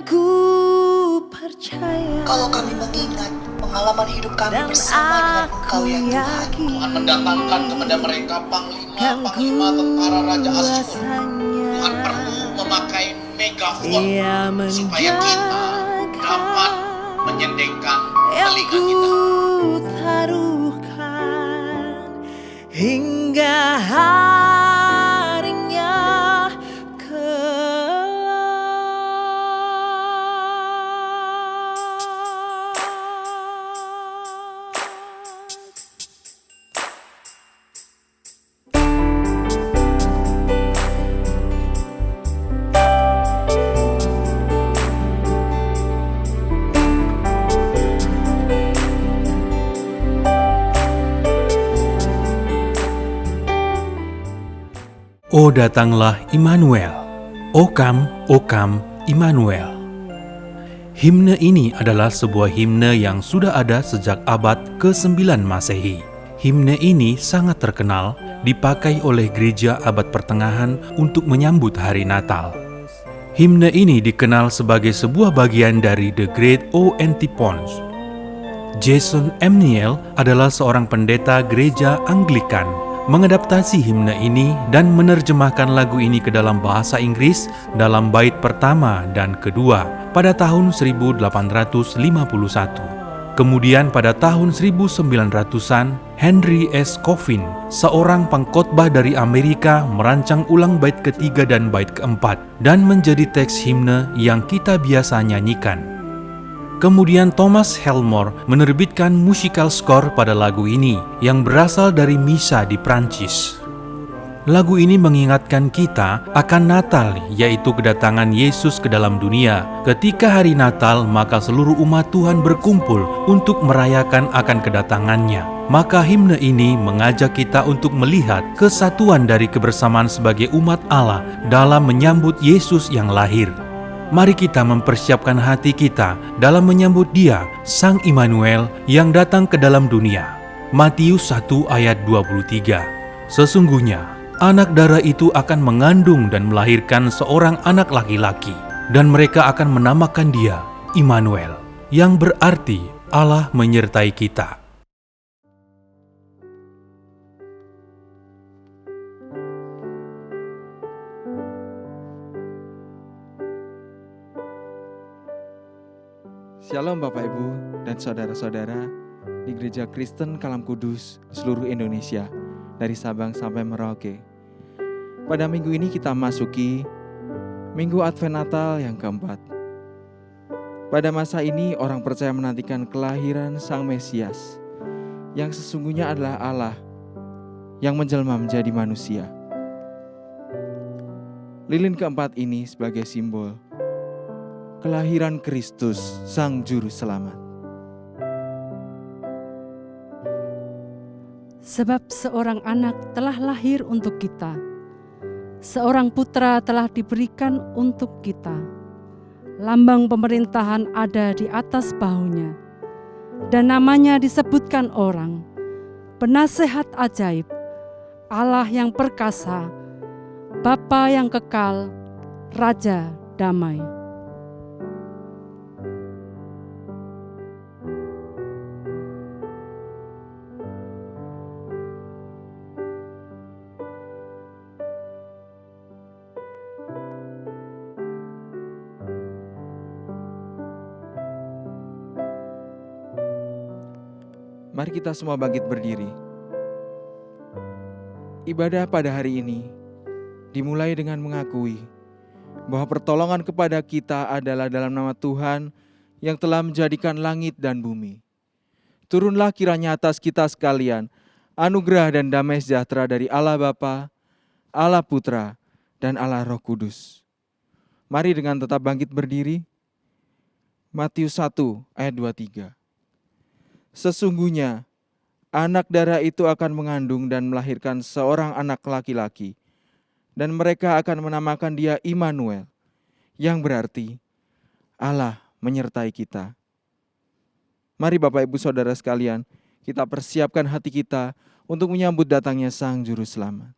ku percaya. Kalau kami mengingat pengalaman hidup kami bersama dengan Engkau ya Tuhan, Tuhan mendatangkan kepada mereka panglima tentara Raja Asyur. Tuhan perlu memakai megafon supaya kita dapat menyendengkan telinga kita. Taruhkan hingga harinya O datanglah Immanuel, O come Immanuel. Himne ini adalah sebuah himne yang sudah ada sejak abad ke-9 Masehi. Himne ini sangat terkenal, dipakai oleh gereja abad pertengahan untuk menyambut hari Natal. Himne ini dikenal sebagai sebuah bagian dari The Great O Antiphons. Jason Amniel adalah seorang pendeta gereja Anglikan, mengadaptasi himne ini dan menerjemahkan lagu ini ke dalam bahasa Inggris dalam bait pertama dan kedua pada tahun 1851. Kemudian pada tahun 1900-an, Henry S. Coffin, seorang pengkhotbah dari Amerika, merancang ulang bait ketiga dan bait keempat dan menjadi teks himne yang kita biasa nyanyikan. Kemudian Thomas Helmore menerbitkan musical score pada lagu ini yang berasal dari misa di Prancis. Lagu ini mengingatkan kita akan Natal, yaitu kedatangan Yesus ke dalam dunia. Ketika hari Natal, maka seluruh umat Tuhan berkumpul untuk merayakan akan kedatangannya. Maka himne ini mengajak kita untuk melihat kesatuan dari kebersamaan sebagai umat Allah dalam menyambut Yesus yang lahir. Mari kita mempersiapkan hati kita dalam menyambut Dia, Sang Immanuel yang datang ke dalam dunia. Matius 1 ayat 23. Sesungguhnya, anak darah itu akan mengandung dan melahirkan seorang anak laki-laki, dan mereka akan menamakan Dia Immanuel, yang berarti Allah menyertai kita. Shalom Bapak Ibu dan saudara-saudara di Gereja Kristen Kalam Kudus seluruh Indonesia, dari Sabang sampai Merauke. Pada minggu ini kita masuki Minggu Advent Natal yang keempat. Pada masa ini orang percaya menantikan kelahiran Sang Mesias, yang sesungguhnya adalah Allah yang menjelma menjadi manusia. Lilin keempat ini sebagai simbol kelahiran Kristus, Sang Juru Selamat. Sebab seorang anak telah lahir untuk kita, seorang putra telah diberikan untuk kita. Lambang pemerintahan ada di atas bahunya, dan namanya disebutkan orang, Penasehat Ajaib, Allah yang perkasa, Bapa yang kekal, Raja Damai. Mari kita semua bangkit berdiri. Ibadah pada hari ini dimulai dengan mengakui bahwa pertolongan kepada kita adalah dalam nama Tuhan yang telah menjadikan langit dan bumi. Turunlah kiranya atas kita sekalian anugerah dan damai sejahtera dari Allah Bapa, Allah Putra, dan Allah Roh Kudus. Mari dengan tetap bangkit berdiri. Matius 1 ayat 23. Sesungguhnya anak darah itu akan mengandung dan melahirkan seorang anak laki-laki, dan mereka akan menamakan Dia Immanuel, yang berarti Allah menyertai kita. Mari Bapak Ibu Saudara sekalian, kita persiapkan hati kita untuk menyambut datangnya Sang Juru Selamat.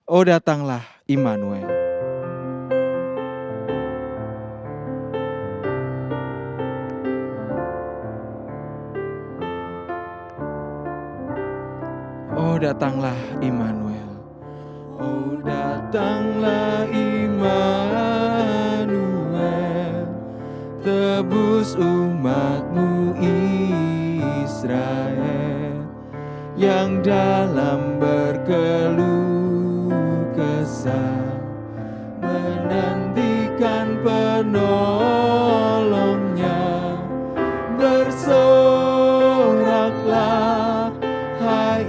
Oh datanglah Immanuel. Oh datanglah Immanuel, oh datanglah Immanuel, tebus umatmu Israel, yang dalam berkeluh kesah menantikan penolongnya. Bersoraklah hai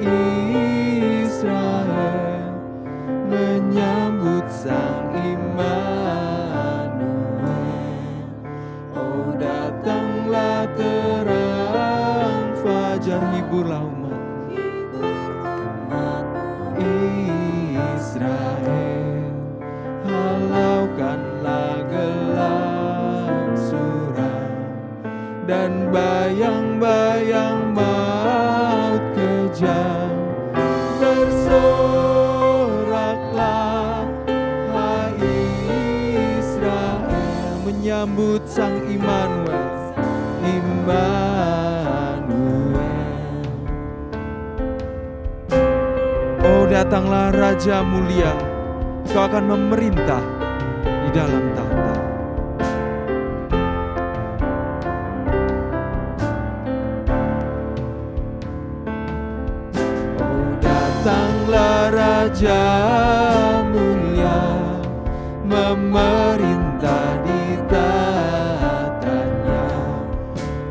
Israel, menyambut sang Immanuel. Oh datanglah terang fajar, hiburlah umat Israel, halaukanlah gelap suram dan bayang-bayang maut kejam. Bersoraklah hai Israel, menyambut sang Immanuel, Immanuel. Oh datanglah Raja mulia, Kau akan memerintah di dalam tahta. Oh datanglah Raja mulia, memerintah di tahtanya,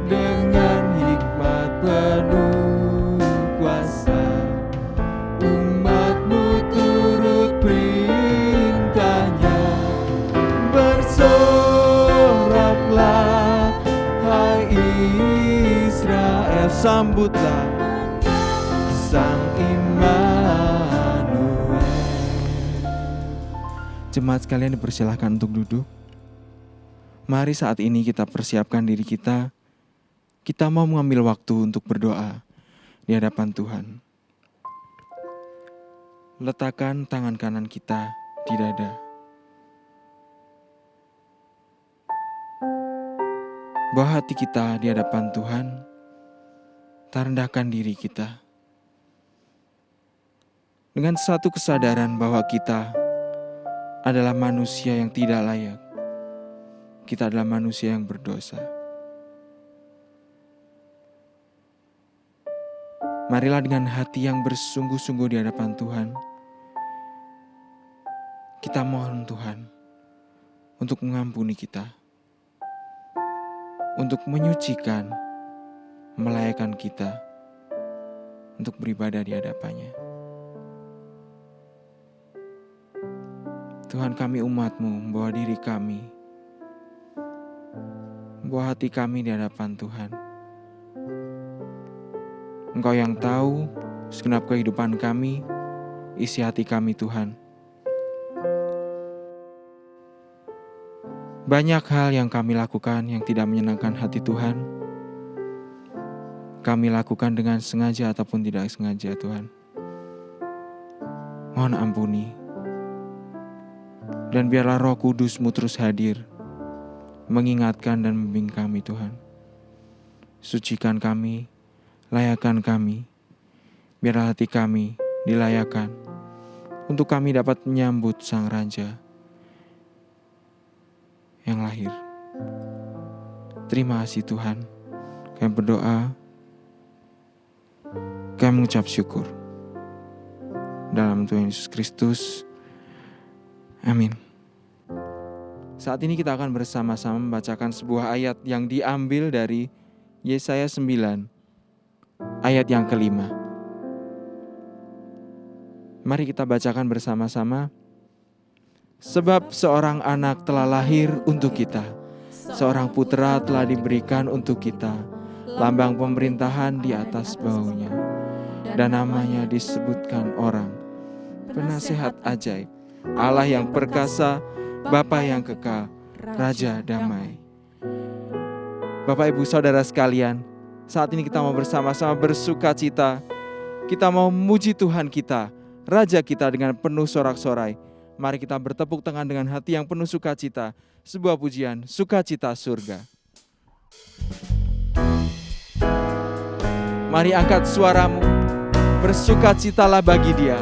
dengan hikmat penuh kuasa. Umatmu turut perintahnya. Bersoraklah hai Israel, sambutlah sang Immanuel. Jemaat sekalian dipersilahkan untuk duduk. Mari saat ini kita persiapkan diri kita. Kita mau mengambil waktu untuk berdoa di hadapan Tuhan. Letakkan tangan kanan kita di dada. Bawa hati kita di hadapan Tuhan. Rendahkan diri kita dengan satu kesadaran bahwa kita adalah manusia yang tidak layak. Kita adalah manusia yang berdosa. Marilah dengan hati yang bersungguh-sungguh di hadapan Tuhan, kita mohon Tuhan untuk mengampuni kita, untuk menyucikan, melayakkan kita untuk beribadah di hadapannya. Tuhan, kami umat-Mu, membawa diri kami, membawa hati kami di hadapan Tuhan. Engkau yang tahu segenap kehidupan kami, isi hati kami Tuhan. Banyak hal yang kami lakukan yang tidak menyenangkan hati Tuhan. Kami lakukan dengan sengaja ataupun tidak sengaja Tuhan. Mohon ampuni. Dan biarlah Roh Kudus-Mu terus hadir, mengingatkan dan membimbing kami Tuhan. Sucikan kami, layakkan kami, biarlah hati kami dilayakkan, untuk kami dapat menyambut Sang Raja yang lahir. Terima kasih Tuhan. Kami berdoa, kami mengucap syukur. Dalam Tuhan Yesus Kristus. Amin. Saat ini kita akan bersama-sama membacakan sebuah ayat yang diambil dari Yesaya 9, ayat yang kelima. Mari kita bacakan bersama-sama. Sebab seorang anak telah lahir untuk kita, seorang putra telah diberikan untuk kita, lambang pemerintahan di atas bahunya, dan namanya disebutkan orang, Penasehat Ajaib, Allah yang perkasa, Bapa yang kekal, Raja damai. Bapak Ibu Saudara sekalian, saat ini kita mau bersama-sama bersuka cita. Kita mau memuji Tuhan kita, Raja kita dengan penuh sorak-sorai. Mari kita bertepuk tangan dengan hati yang penuh sukacita. Sebuah pujian, sukacita surga. Mari angkat suaramu, Bersukacitalah bagi Dia.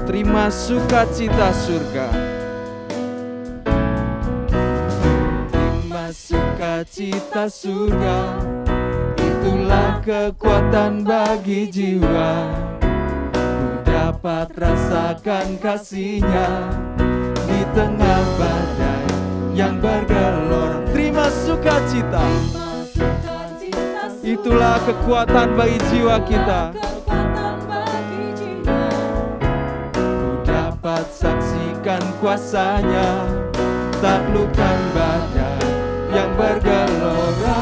Terima sukacita surga. Terima sukacita surga. Itulah kekuatan bagi jiwa. Ku dapat rasakan kasih-Nya di tengah badai yang bergelora. Terima sukacita. Itulah kekuatan bagi jiwa kita. Ku dapat saksikan kuasa-Nya, taklukkan badai yang bergelora.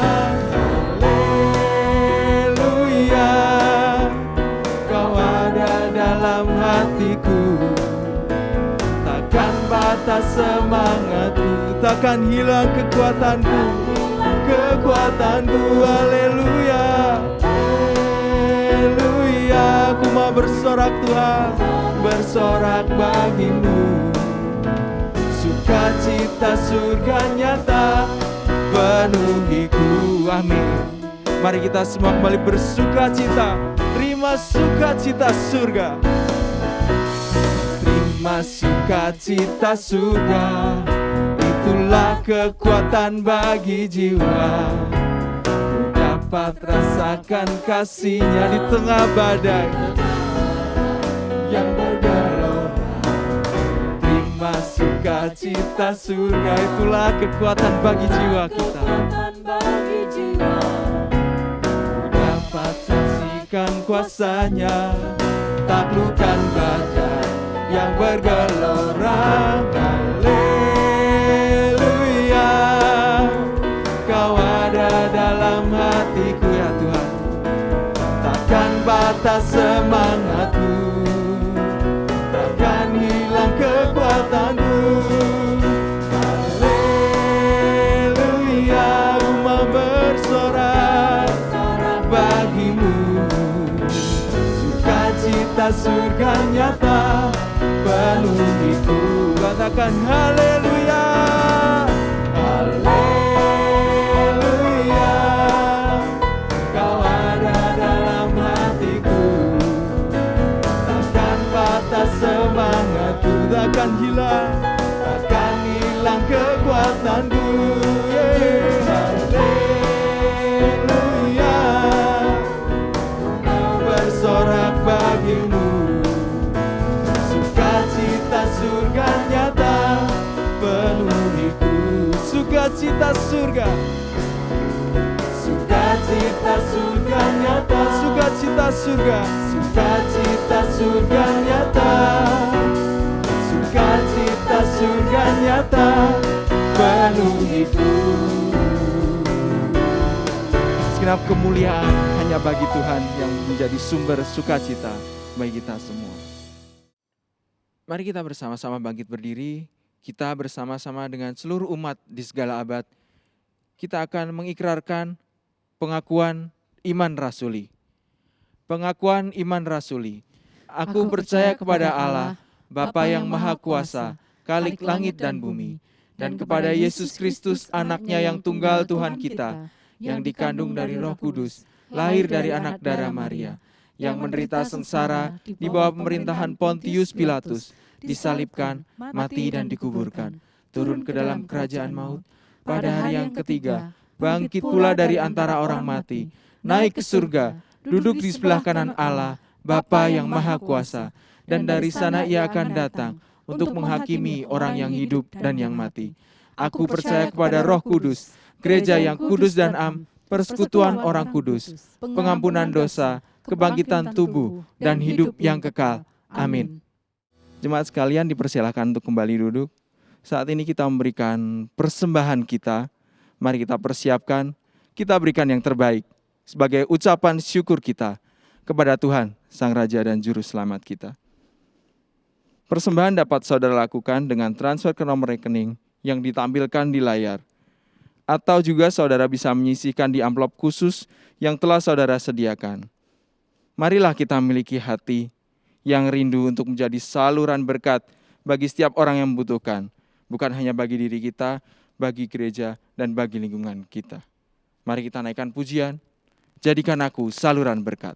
Haleluya, Kau ada dalam hatiku. Takkan batas semangatku, takkan hilang kekuatanku. Haleluya, haleluya. Ku mau bersorak Tuhan, bersorak bagi-Mu. Sukacita surga nyata penuhiku. Amin. Mari kita semua kembali bersukacita. Terima sukacita surga. Terima sukacita surga. Itulah kekuatan bagi jiwa. Ku dapat rasakan kasih-Nya di tengah badai yang bergelora. Terima sukacita surga. Itulah kekuatan bagi jiwa kita. Ku dapat saksikan kuasa-Nya, taklukkan badai yang bergelora. Kau ada dalam hatiku ya Tuhan. Takkan batas semangatku, takkan hilang kekuatanku. Haleluya, ku mau bersorak bagi-Mu. Sukacita surga nyata penuhiku. Katakan haleluya. Semangatku takkan hilang, takkan hilang kekuatanku. Haleluya, bersorak bagi-Mu. Sukacita surga nyata penuhiku. Sukacita surga. Sukacita surga nyata. Sukacita surga. Sukacita surga nyata. Sukacita surga nyata penuhiku. Segenap kemuliaan hanya bagi Tuhan yang menjadi sumber sukacita bagi kita semua. Mari kita bersama-sama bangkit berdiri. Kita bersama-sama dengan seluruh umat di segala abad. Kita akan mengikrarkan pengakuan iman rasuli. Pengakuan iman rasuli. Aku percaya kepada Allah, Bapa yang Maha Kuasa, Khalik langit dan bumi, dan kepada Yesus Kristus, Anaknya yang tunggal Tuhan kita, yang dikandung dari Roh Kudus, lahir dari anak darah Maria, yang menderita sengsara di bawah pemerintahan Pontius Pilatus, disalibkan, mati dan dikuburkan, turun ke dalam kerajaan maut, pada hari yang ketiga, bangkit pula dari antara orang mati, naik ke surga, duduk di sebelah kanan Allah, Bapa yang Maha Kuasa, dan dari sana Ia akan datang untuk menghakimi orang yang hidup dan yang mati. Aku percaya kepada Roh Kudus, gereja yang kudus dan am, persekutuan orang kudus, pengampunan dosa, kebangkitan tubuh, dan hidup yang kekal. Amin. Jemaat sekalian dipersilakan untuk kembali duduk. Saat ini kita memberikan persembahan kita. Mari kita persiapkan, kita berikan yang terbaik sebagai ucapan syukur kita kepada Tuhan, Sang Raja dan Juru Selamat kita. Persembahan dapat saudara lakukan dengan transfer ke nomor rekening yang ditampilkan di layar. Atau juga saudara bisa menyisihkan di amplop khusus yang telah saudara sediakan. Marilah kita memiliki hati yang rindu untuk menjadi saluran berkat bagi setiap orang yang membutuhkan. Bukan hanya bagi diri kita, bagi gereja dan bagi lingkungan kita. Mari kita naikkan pujian, jadikan aku saluran berkat.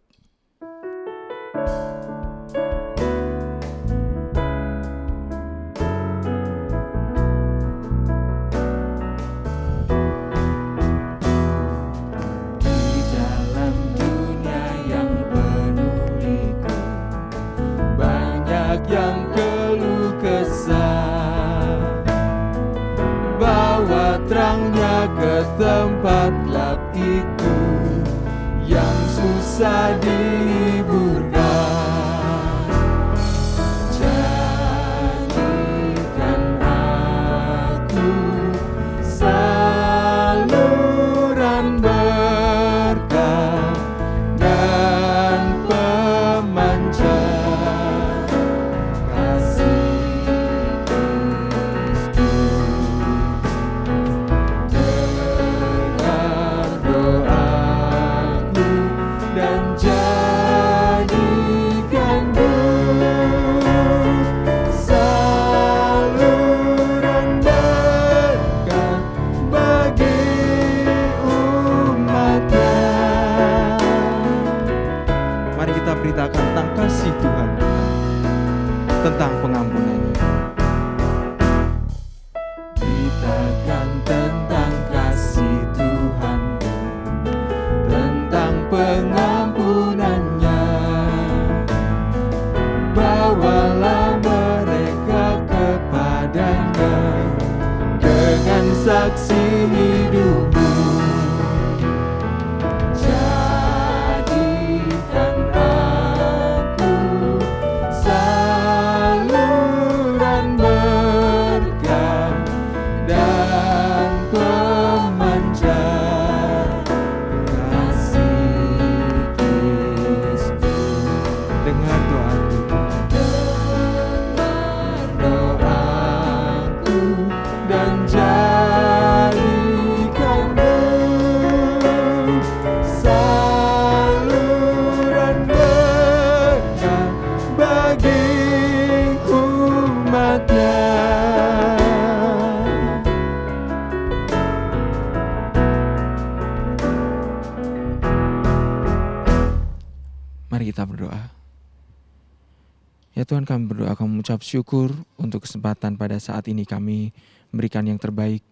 Ke tempat gelap itu yang susah dihiburkan, jadikan aku saluran berkat dan pemancar kasih beritakan tentang kasih Tuhan, tentang pengampunannya. Beritakan tentang kasih Tuhan, tentang pengampunannya. Bawalah mereka kepadanya dengan saksi hidupmu. Mari kita berdoa. Ya Tuhan, kami berdoa, kami mengucap syukur untuk kesempatan pada saat ini kami memberikan yang terbaik.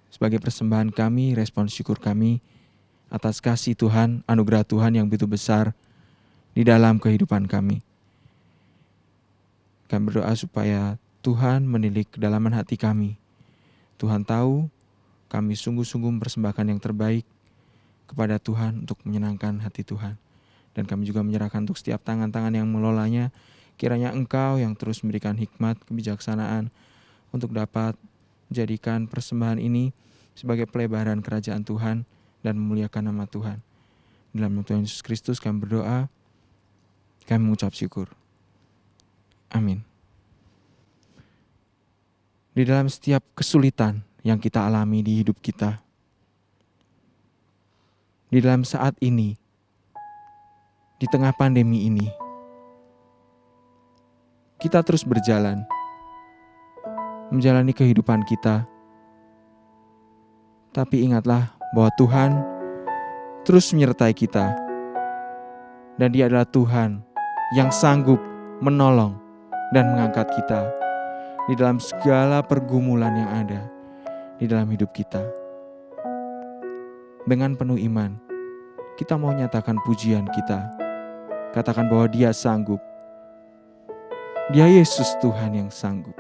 Sebagai persembahan kami, respon syukur kami atas kasih Tuhan, anugerah Tuhan yang begitu besar di dalam kehidupan kami. Kami berdoa supaya Tuhan menilik kedalaman hati kami. Tuhan tahu kami sungguh-sungguh mempersembahkan yang terbaik kepada Tuhan untuk menyenangkan hati Tuhan. Dan kami juga menyerahkan untuk setiap tangan-tangan yang mengelolanya. Kiranya Engkau yang terus memberikan hikmat, kebijaksanaan untuk dapat menjadikan persembahan ini sebagai pelebaran kerajaan Tuhan dan memuliakan nama Tuhan. Dalam nama Tuhan Yesus Kristus kami berdoa, kami mengucap syukur. Amin. Di dalam setiap kesulitan yang kita alami di hidup kita, di dalam saat ini, di tengah pandemi ini, kita terus berjalan, menjalani kehidupan kita. Tapi ingatlah bahwa Tuhan terus menyertai kita. Dan Dia adalah Tuhan yang sanggup menolong dan mengangkat kita di dalam segala pergumulan yang ada di dalam hidup kita. Dengan penuh iman, kita mau nyatakan pujian kita. Katakan bahwa Dia sanggup. Dia Yesus Tuhan yang sanggup.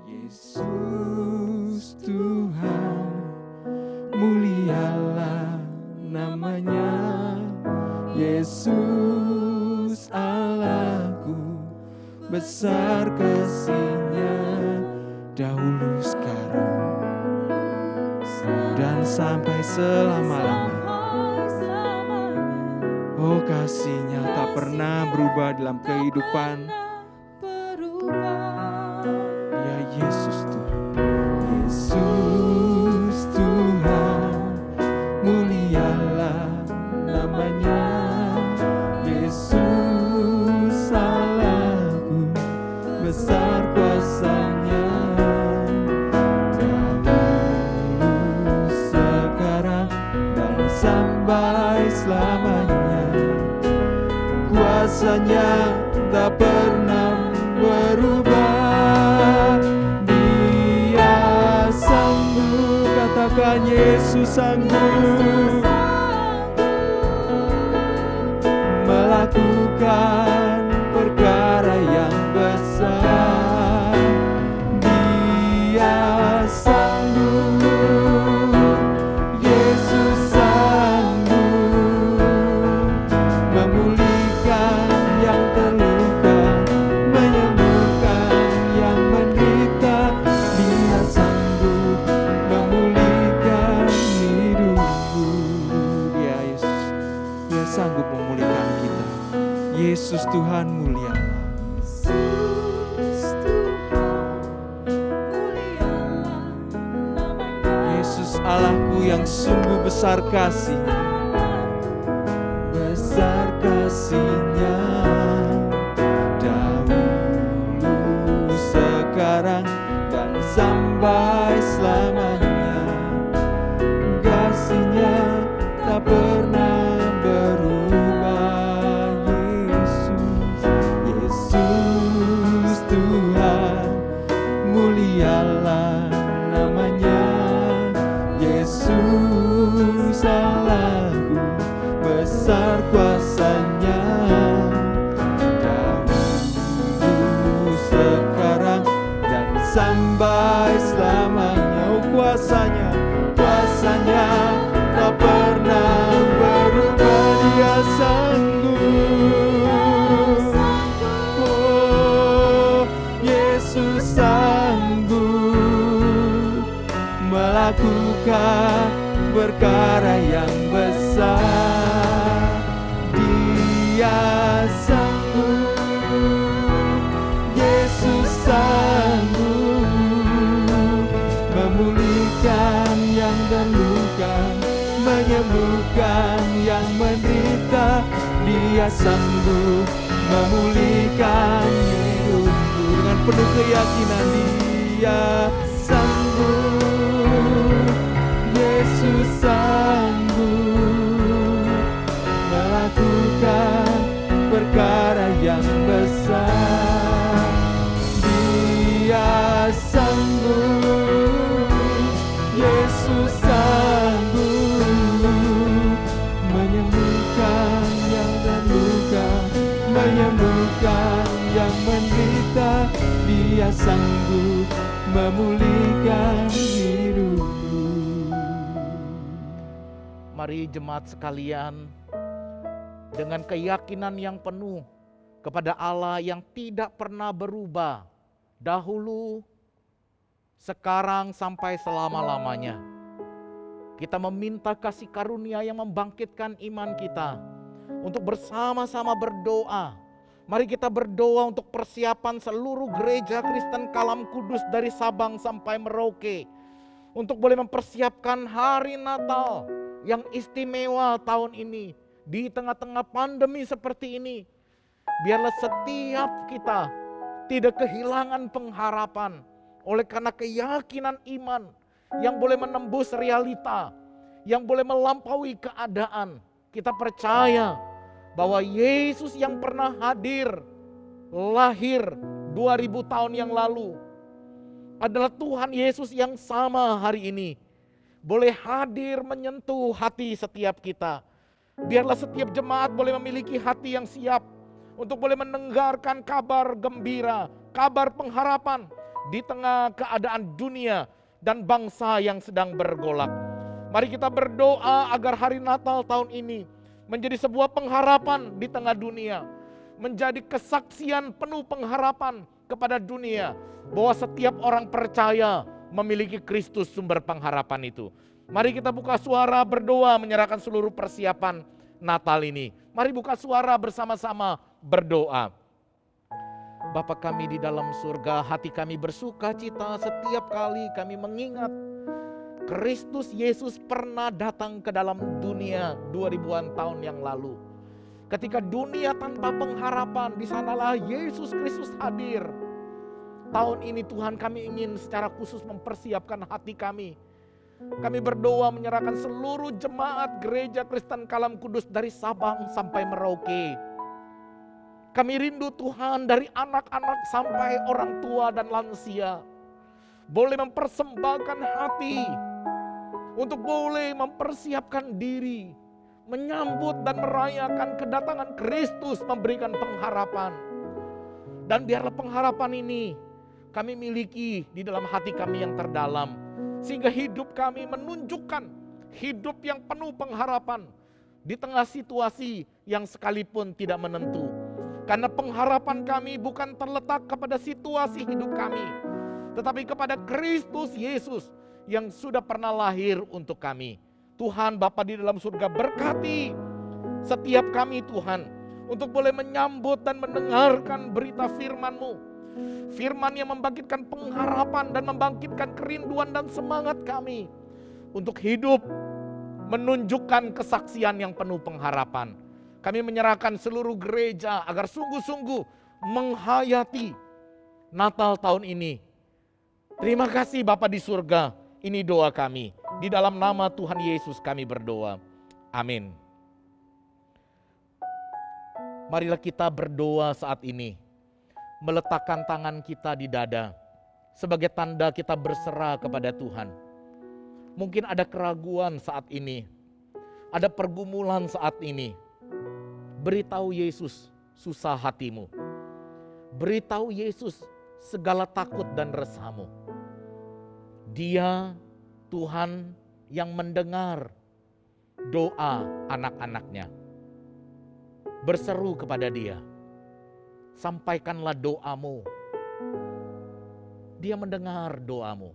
Yesus Tuhan, mulialah namanya. Yesus Allahku, besar kasih-Nya dahulu, sekarang, dan sampai selama-lamanya. Oh, kasih-Nya tak pernah berubah dalam kehidupan. Dia Yesus Tuhan. Yesus Tuhan, mulialah namanya. Yesus Allahku, besar kuasa-Nya dahulu, Yesus sanggup melakukan perkara yang besar. Dia sanggup, Yesus sanggup memulihkan yang terluka, menyembuhkan yang menderita. Dia sanggup memulihkan hidupku. Dia sanggup memulihkan kita. Yesus Tuhan mulia. Yesus Allahku yang sungguh besar kasih-Nya, besar kasih-Nya, dahulu, sekarang, dan sampai selamanya. Kasih-Nya tak pernah berubah. Yesus Tuhan, mulialah namanya. Yesus Allahku, besar kuasa-Nya, dahulu, sekarang, dan sampai selamanya. Oh, kuasa-Nya tak pernah berubah. Dia sanggup. Oh, Yesus sanggup melakukan perkara yang besar. Dia sanggup, Yesus sanggup memulihkan yang terluka, menyembuhkan yang menderita. Dia sanggup memulihkan hidupku. Dengan penuh keyakinan Dia sanggup, Yesus sanggup melakukan perkara yang besar. Dia sanggup, Yesus sanggup menyembuhkan yang terluka, menyembuhkan yang menderita. Dia sanggup memulihkan hidupku. Mari jemaat sekalian, dengan keyakinan yang penuh kepada Allah yang tidak pernah berubah, dahulu, sekarang, sampai selama-lamanya. Kita meminta kasih karunia yang membangkitkan iman kita untuk bersama-sama berdoa. Mari kita berdoa untuk persiapan seluruh gereja Kristen Kalam Kudus dari Sabang sampai Merauke, untuk boleh mempersiapkan hari Natal yang istimewa tahun ini. Di tengah-tengah pandemi seperti ini, biarlah setiap kita tidak kehilangan pengharapan oleh karena keyakinan iman yang boleh menembus realita, yang boleh melampaui keadaan. Kita percaya bahwa Yesus yang pernah hadir, lahir 2000 tahun yang lalu, adalah Tuhan Yesus yang sama hari ini. Boleh hadir menyentuh hati setiap kita. Biarlah setiap jemaat boleh memiliki hati yang siap untuk boleh mendengarkan kabar gembira, kabar pengharapan di tengah keadaan dunia dan bangsa yang sedang bergolak. Mari kita berdoa agar hari Natal tahun ini menjadi sebuah pengharapan di tengah dunia, menjadi kesaksian penuh pengharapan kepada dunia bahwa setiap orang percaya memiliki Kristus sumber pengharapan itu. Mari kita buka suara berdoa menyerahkan seluruh persiapan Natal ini. Mari buka suara bersama-sama berdoa. Bapa kami di dalam surga, hati kami bersuka cita setiap kali kami mengingat Kristus Yesus pernah datang ke dalam dunia 2000-an tahun yang lalu. Ketika dunia tanpa pengharapan, di sanalah Yesus Kristus hadir. Tahun ini Tuhan, kami ingin secara khusus mempersiapkan hati kami. Kami berdoa menyerahkan seluruh jemaat gereja Kristen Kalam Kudus dari Sabang sampai Merauke. Kami rindu Tuhan, dari anak-anak sampai orang tua dan lansia boleh mempersembahkan hati untuk boleh mempersiapkan diri, menyambut dan merayakan kedatangan Kristus, memberikan pengharapan. Dan biarlah pengharapan ini kami miliki di dalam hati kami yang terdalam, sehingga hidup kami menunjukkan hidup yang penuh pengharapan di tengah situasi yang sekalipun tidak menentu. Karena pengharapan kami bukan terletak kepada situasi hidup kami, tetapi kepada Kristus Yesus yang sudah pernah lahir untuk kami. Tuhan Bapa di dalam surga, berkati setiap kami Tuhan, untuk boleh menyambut dan mendengarkan berita firman-Mu. Firman yang membangkitkan pengharapan dan membangkitkan kerinduan dan semangat kami untuk hidup menunjukkan kesaksian yang penuh pengharapan. Kami menyerahkan seluruh gereja agar sungguh-sungguh menghayati Natal tahun ini. Terima kasih Bapa di surga, ini doa kami. Di dalam nama Tuhan Yesus kami berdoa. Amin. Marilah kita berdoa saat ini, meletakkan tangan kita di dada sebagai tanda kita berserah kepada Tuhan. Mungkin ada keraguan saat ini, ada pergumulan saat ini. Beritahu Yesus susah hatimu. Beritahu Yesus segala takut dan resahmu. Dia Tuhan yang mendengar doa anak-anaknya. Berseru kepada Dia, sampaikanlah doamu. Dia mendengar doamu.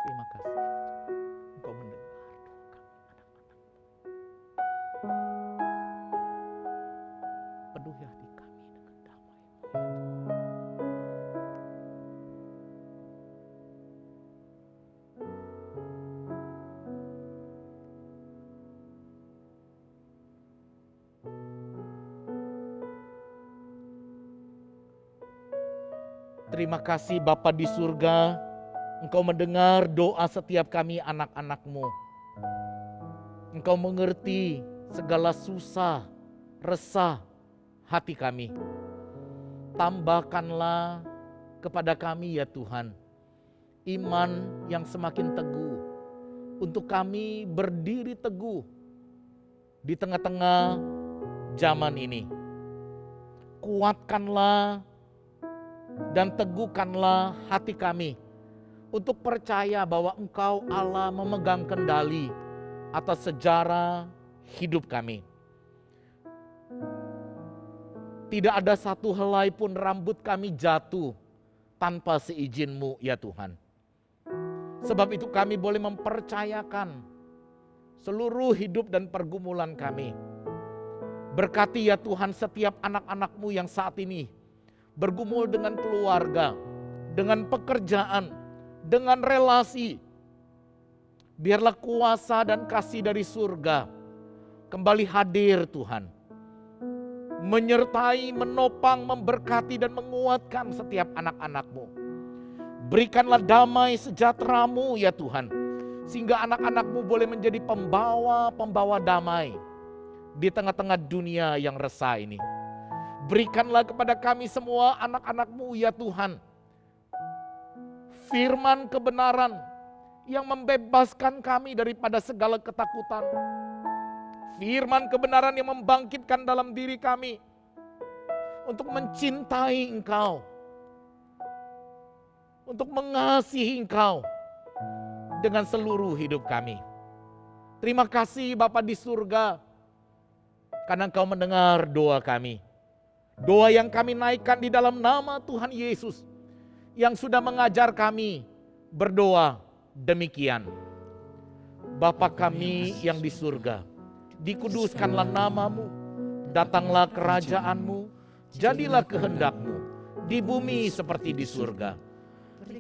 Terima kasih, Engkau mendengar doa kami, anak-anak. Penuhi hati kami dengan damai-Mu. Terima kasih Bapa di surga, Engkau mendengar doa setiap kami anak-anak-Mu. Engkau mengerti segala susah, resah hati kami. Tambahkanlah kepada kami ya Tuhan, iman yang semakin teguh, untuk kami berdiri teguh di tengah-tengah zaman ini. Kuatkanlah dan teguhkanlah hati kami untuk percaya bahwa Engkau Allah memegang kendali atas sejarah hidup kami. Tidak ada satu helai pun rambut kami jatuh tanpa seizin-Mu ya Tuhan. Sebab itu kami boleh mempercayakan seluruh hidup dan pergumulan kami. Berkati ya Tuhan setiap anak-anak-Mu yang saat ini bergumul dengan keluarga, dengan pekerjaan, dengan relasi. Biarlah kuasa dan kasih dari surga kembali hadir Tuhan. Menyertai, menopang, memberkati dan menguatkan setiap anak-anak-Mu. Berikanlah damai sejahtera-Mu ya Tuhan. Sehingga anak-anak-Mu boleh menjadi pembawa-pembawa damai di tengah-tengah dunia yang resah ini. Berikanlah kepada kami semua anak-anak-Mu ya Tuhan, firman kebenaran yang membebaskan kami daripada segala ketakutan. Firman kebenaran yang membangkitkan dalam diri kami untuk mencintai Engkau, untuk mengasihi Engkau dengan seluruh hidup kami. Terima kasih Bapa di surga, karena Engkau mendengar doa kami. Doa yang kami naikkan di dalam nama Tuhan Yesus yang sudah mengajar kami berdoa demikian. Bapa kami yang di surga, dikuduskanlah nama-Mu, datanglah kerajaan-Mu, jadilah kehendak-Mu di bumi seperti di surga.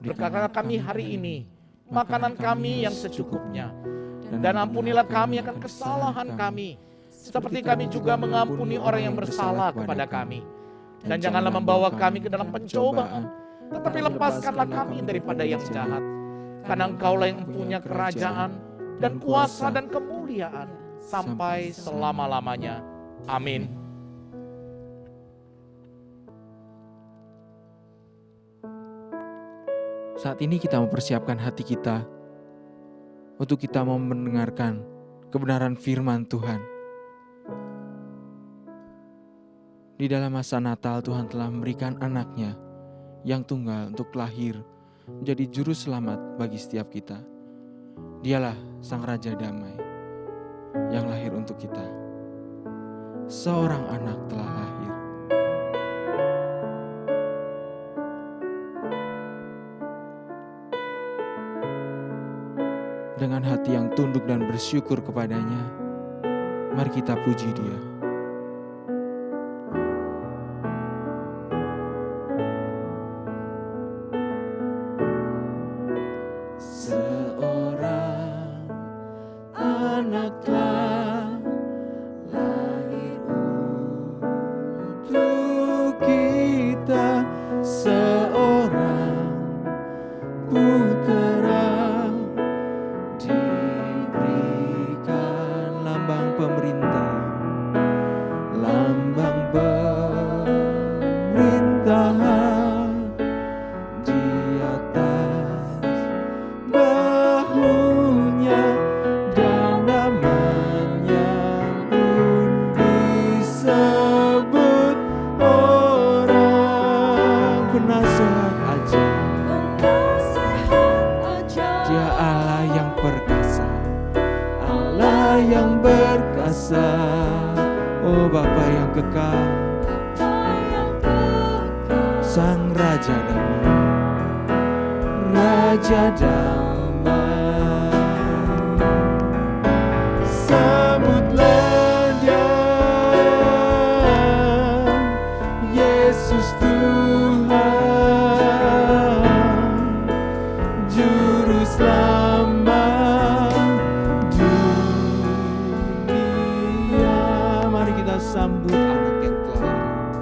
Berkatilah kami hari ini makanan kami yang secukupnya, dan ampunilah kami akan kesalahan kami, seperti kami juga mengampuni orang yang bersalah kepada kami. Dan janganlah membawa kami ke dalam pencobaan, tetapi lepaskanlah kami daripada yang jahat. Karena Engkaulah yang punya kerajaan dan kuasa dan kemuliaan sampai selama-lamanya. Amin. Saat ini kita mempersiapkan hati kita untuk kita mau mendengarkan kebenaran firman Tuhan. Di dalam masa Natal, Tuhan telah memberikan anaknya yang tunggal untuk lahir menjadi juru selamat bagi setiap kita. Dialah Sang Raja Damai yang lahir untuk kita. Seorang anak telah lahir. Dengan hati yang tunduk dan bersyukur kepadanya, mari kita puji Dia. Seorang anak telah lahir untuk kita, seorang putera diberikan lambang pemerintah, lambang pemerintahan di atas bahunya, dan namanya pun disebut orang penasehat ajaib. Dia Allah yang perkasa, Allah yang berkasa, oh Bapa yang kekal, Sang Raja Damai, Raja Damai. Sambutlah Dia, Yesus Tuhan, Juru Selamat dunia. Mari kita sambut anak yang telah lahir.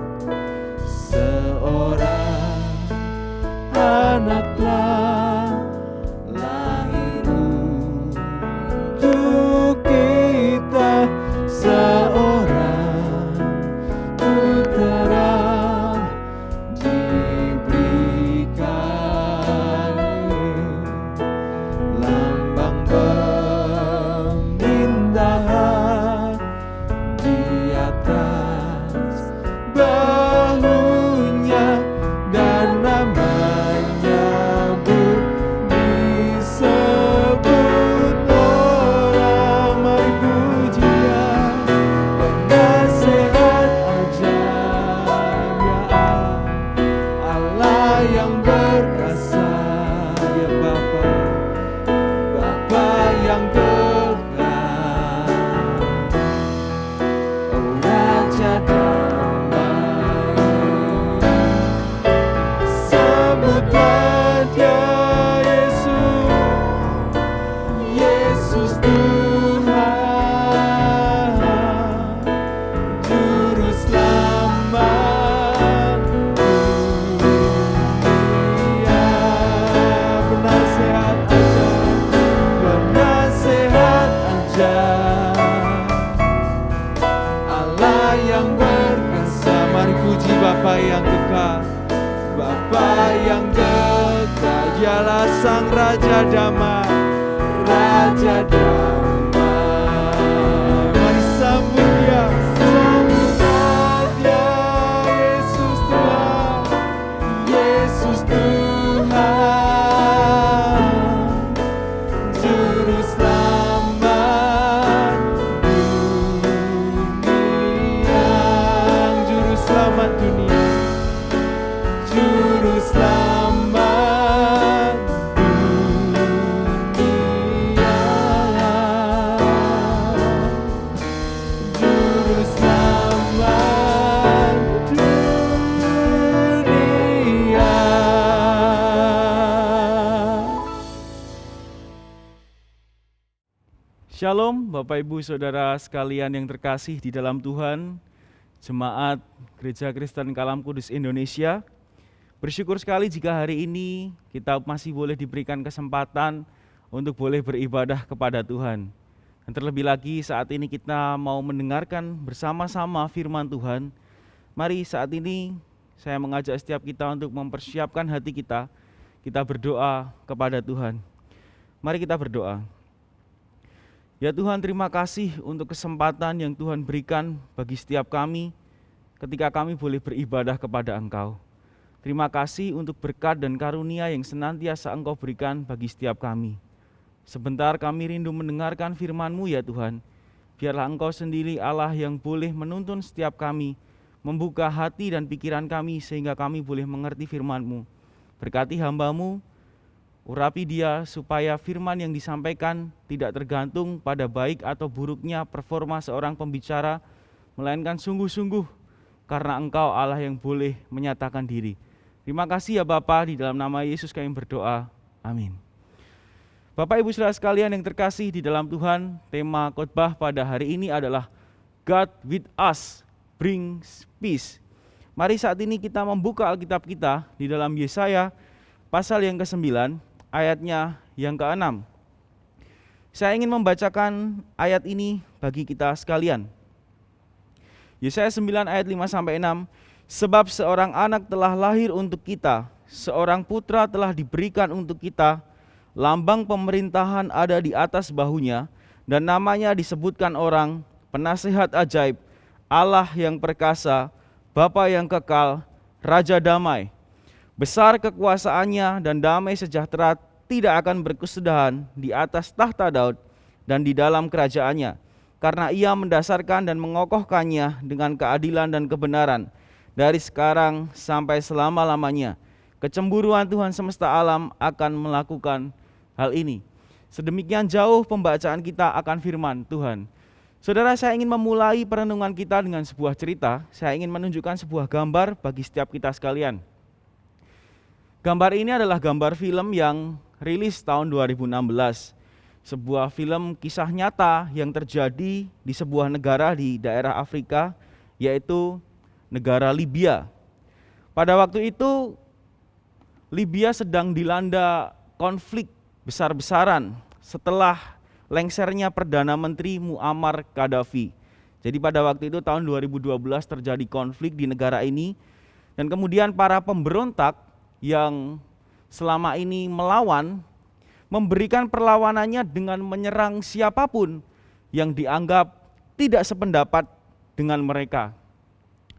Seorang anak telah lahir untuk kita, seorang putera diberikan lambang pemerintahan di atas bahunya, dan namanya pun disebut orang. Mari puji Dia, penasehat ajaib, ya Allah yang berkasa, ya Bapa, Bapa yang kekal, oh Raja Damai. Sambutlah Dia, Yesus, Yesus Tuhan, Juru Selamat dunia. Penasehat ajaib, penasehat ajaib, Allah yang berkasa. Mari puji Bapa yang kekal, Bapa yang kekal. Dialah Sang Raja Damai, Raja Damai. Mari sambut Dia, sambutlah Dia, Yesus Tuhan, Yesus Tuhan, Juru Selamat dunia, Juru Selamat dunia, Juru Selamat dunia, Juru Selamat dunia. Shalom Bapak Ibu Saudara sekalian yang terkasih di dalam Tuhan, Jemaat Gereja Kristen Kalam Kudus Indonesia. Bersyukur sekali jika hari ini kita masih boleh diberikan kesempatan untuk boleh beribadah kepada Tuhan. Dan terlebih lagi saat ini kita mau mendengarkan bersama-sama firman Tuhan. Mari saat ini saya mengajak setiap kita untuk mempersiapkan hati kita. Kita berdoa kepada Tuhan. Mari kita berdoa. Ya Tuhan, terima kasih untuk kesempatan yang Tuhan berikan bagi setiap kami ketika kami boleh beribadah kepada Engkau. Terima kasih untuk berkat dan karunia yang senantiasa Engkau berikan bagi setiap kami. Sebentar kami rindu mendengarkan firman-Mu ya Tuhan. Biarlah Engkau sendiri Allah yang boleh menuntun setiap kami, membuka hati dan pikiran kami sehingga kami boleh mengerti firman-Mu. Berkati hamba-Mu, urapi dia supaya firman yang disampaikan tidak tergantung pada baik atau buruknya performa seorang pembicara, melainkan sungguh-sungguh karena Engkau Allah yang boleh menyatakan diri. Terima kasih ya Bapa, di dalam nama Yesus kami berdoa. Amin. Bapak Ibu Saudara sekalian yang terkasih di dalam Tuhan, tema khotbah pada hari ini adalah God with us brings peace. Mari saat ini kita membuka Alkitab kita di dalam Yesaya pasal yang ke-9, ayatnya yang ke-6. Saya ingin membacakan ayat ini bagi kita sekalian. Yesaya 9 ayat 5-6, sebab seorang anak telah lahir untuk kita, seorang putra telah diberikan untuk kita, lambang pemerintahan ada di atas bahunya, dan namanya disebutkan orang, Penasehat Ajaib, Allah yang perkasa, Bapa yang kekal, Raja damai. Besar kekuasaannya dan damai sejahtera tidak akan berkesudahan di atas tahta Daud dan di dalam kerajaannya, karena ia mendasarkan dan mengokohkannya dengan keadilan dan kebenaran dari sekarang sampai selama-lamanya. Kecemburuan Tuhan semesta alam akan melakukan hal ini. Sedemikian jauh pembacaan kita akan firman Tuhan. Saudara, saya ingin memulai perenungan kita dengan sebuah cerita. Saya ingin menunjukkan sebuah gambar bagi setiap kita sekalian. Gambar ini adalah gambar film yang rilis tahun 2016. Sebuah film kisah nyata yang terjadi di sebuah negara di daerah Afrika, yaitu negara Libya. Pada waktu itu, Libya sedang dilanda konflik besar-besaran setelah lengsernya Perdana Menteri Muammar Gaddafi. Jadi pada waktu itu tahun 2012 terjadi konflik di negara ini, dan kemudian para pemberontak yang selama ini melawan, memberikan perlawanannya dengan menyerang siapapun yang dianggap tidak sependapat dengan mereka.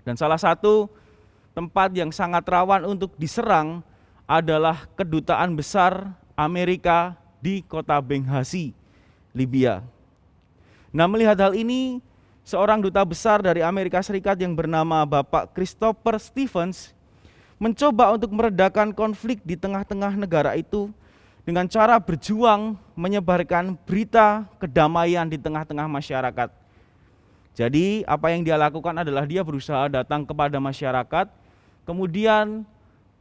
Dan salah satu tempat yang sangat rawan untuk diserang adalah kedutaan besar Amerika di kota Benghazi, Libya. Nah, melihat hal ini, seorang duta besar dari Amerika Serikat yang bernama Bapak Christopher Stevens mencoba untuk meredakan konflik di tengah-tengah negara itu dengan cara berjuang menyebarkan berita kedamaian di tengah-tengah masyarakat. Jadi apa yang dia lakukan adalah dia berusaha datang kepada masyarakat, kemudian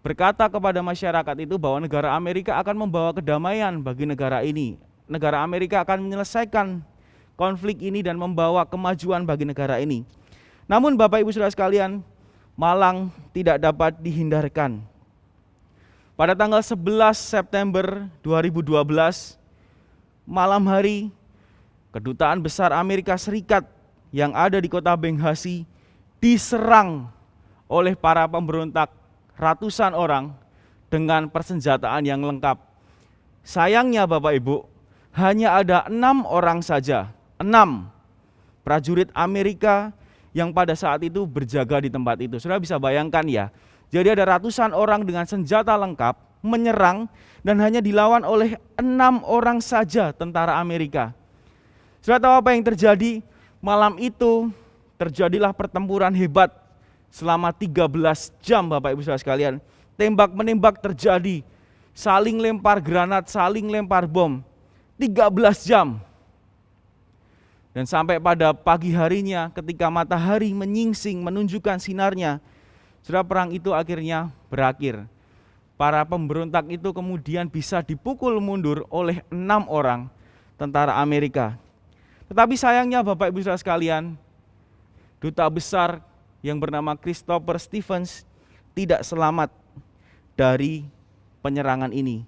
berkata kepada masyarakat itu bahwa negara Amerika akan membawa kedamaian bagi negara ini. Negara Amerika akan menyelesaikan konflik ini dan membawa kemajuan bagi negara ini. Namun Bapak Ibu Saudara sekalian, malang tidak dapat dihindarkan. Pada tanggal 11 September 2012, malam hari, kedutaan besar Amerika Serikat yang ada di kota Benghazi diserang oleh para pemberontak ratusan orang dengan persenjataan yang lengkap. Sayangnya Bapak Ibu, hanya ada 6 orang saja, 6 prajurit Amerika yang pada saat itu berjaga di tempat itu. Saudara bisa bayangkan ya, jadi ada ratusan orang dengan senjata lengkap menyerang dan hanya dilawan oleh 6 orang saja tentara Amerika. Saudara tahu apa yang terjadi? Malam itu terjadilah pertempuran hebat selama 13 jam Bapak Ibu Saudara sekalian. Tembak-menembak terjadi, saling lempar granat, saling lempar bom, 13 jam. Dan sampai pada pagi harinya ketika matahari menyingsing menunjukkan sinarnya, saudara, perang itu akhirnya berakhir. Para pemberontak itu kemudian bisa dipukul mundur oleh 6 orang tentara Amerika. Tetapi sayangnya Bapak Ibu Saudara sekalian, duta besar yang bernama Christopher Stevens tidak selamat. dari penyerangan ini.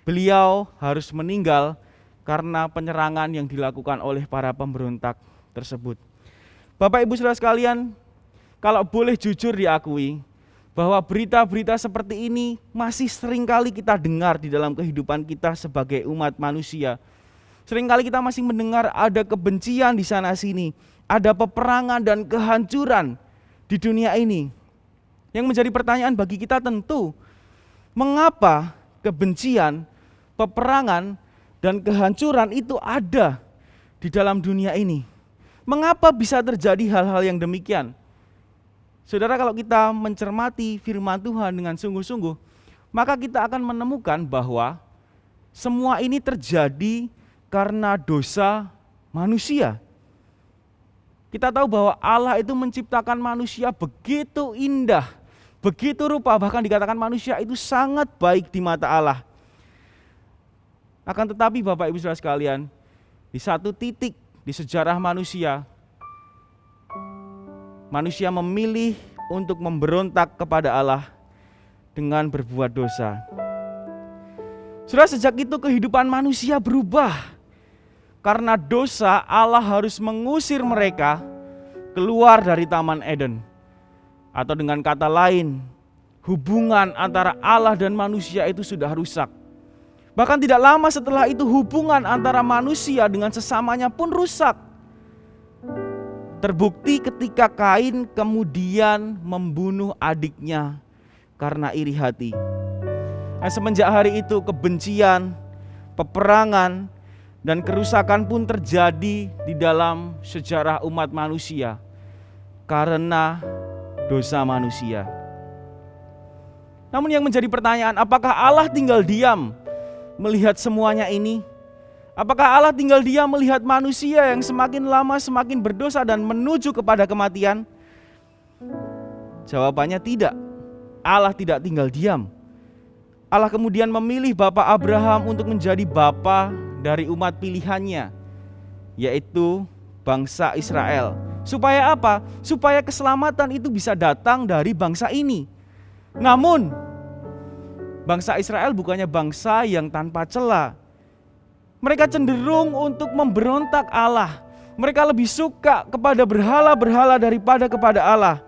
Beliau harus meninggal karena penyerangan yang dilakukan oleh para pemberontak tersebut. Bapak Ibu Saudara sekalian, kalau boleh jujur diakui bahwa berita-berita seperti ini masih seringkali kita dengar di dalam kehidupan kita sebagai umat manusia. Seringkali kita masih mendengar ada kebencian di sana sini, ada peperangan dan kehancuran di dunia ini. Yang menjadi pertanyaan bagi kita tentu, mengapa kebencian, peperangan, dan kehancuran itu ada di dalam dunia ini? Mengapa bisa terjadi hal-hal yang demikian? Saudara, kalau kita mencermati firman Tuhan dengan sungguh-sungguh, maka kita akan menemukan bahwa semua ini terjadi karena dosa manusia. Kita tahu bahwa Allah itu menciptakan manusia begitu indah, begitu rupa, bahkan dikatakan manusia itu sangat baik di mata Allah. Akan tetapi Bapak Ibu Saudara sekalian, di satu titik di sejarah manusia memilih untuk memberontak kepada Allah dengan berbuat dosa. Saudara, sejak itu kehidupan manusia berubah. Karena dosa, Allah harus mengusir mereka keluar dari Taman Eden. Atau dengan kata lain, hubungan antara Allah dan manusia itu sudah rusak. Bahkan tidak lama setelah itu hubungan antara manusia dengan sesamanya pun rusak. Terbukti ketika Kain kemudian membunuh adiknya karena iri hati. Semenjak hari itu kebencian, peperangan, dan kerusakan pun terjadi di dalam sejarah umat manusia karena dosa manusia. Namun yang menjadi pertanyaan, apakah Allah tinggal diam melihat semuanya ini? Apakah Allah tinggal diam melihat manusia yang semakin lama semakin berdosa dan menuju kepada kematian? Jawabannya tidak. Allah tidak tinggal diam. Allah kemudian memilih Bapak Abraham untuk menjadi bapa dari umat pilihannya, yaitu bangsa Israel. Supaya apa? Supaya keselamatan itu bisa datang dari bangsa ini. Namun, bangsa Israel bukannya bangsa yang tanpa cela. Mereka cenderung untuk memberontak Allah. Mereka lebih suka kepada berhala-berhala daripada kepada Allah.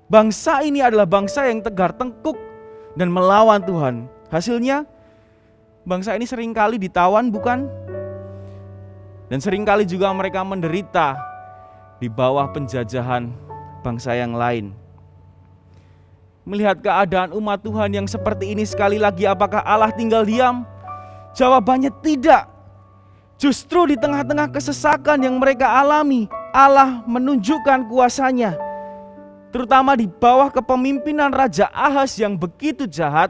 Bangsa ini adalah bangsa yang tegar tengkuk dan melawan Tuhan. Hasilnya, bangsa ini seringkali ditawan, bukan? Dan seringkali juga mereka menderita di bawah penjajahan bangsa yang lain. Melihat keadaan umat Tuhan yang seperti ini sekali lagi, apakah Allah tinggal diam? Jawabannya tidak. Justru di tengah-tengah kesesakan yang mereka alami, Allah menunjukkan kuasa-Nya. Terutama di bawah kepemimpinan Raja Ahaz yang begitu jahat.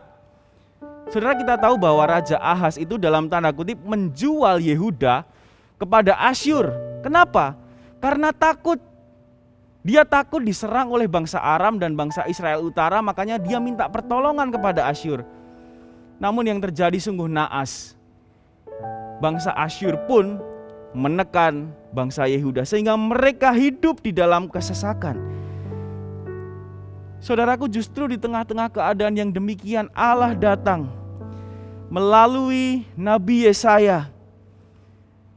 Saudara, kita tahu bahwa Raja Ahaz itu dalam tanda kutip menjual Yehuda kepada Asyur. Kenapa? Karena takut. Dia takut diserang oleh bangsa Aram dan bangsa Israel Utara, makanya dia minta pertolongan kepada Asyur. Namun yang terjadi sungguh naas. Bangsa Asyur pun menekan bangsa Yehuda sehingga mereka hidup di dalam kesesakan. Saudaraku, justru di tengah-tengah keadaan yang demikian Allah datang melalui Nabi Yesaya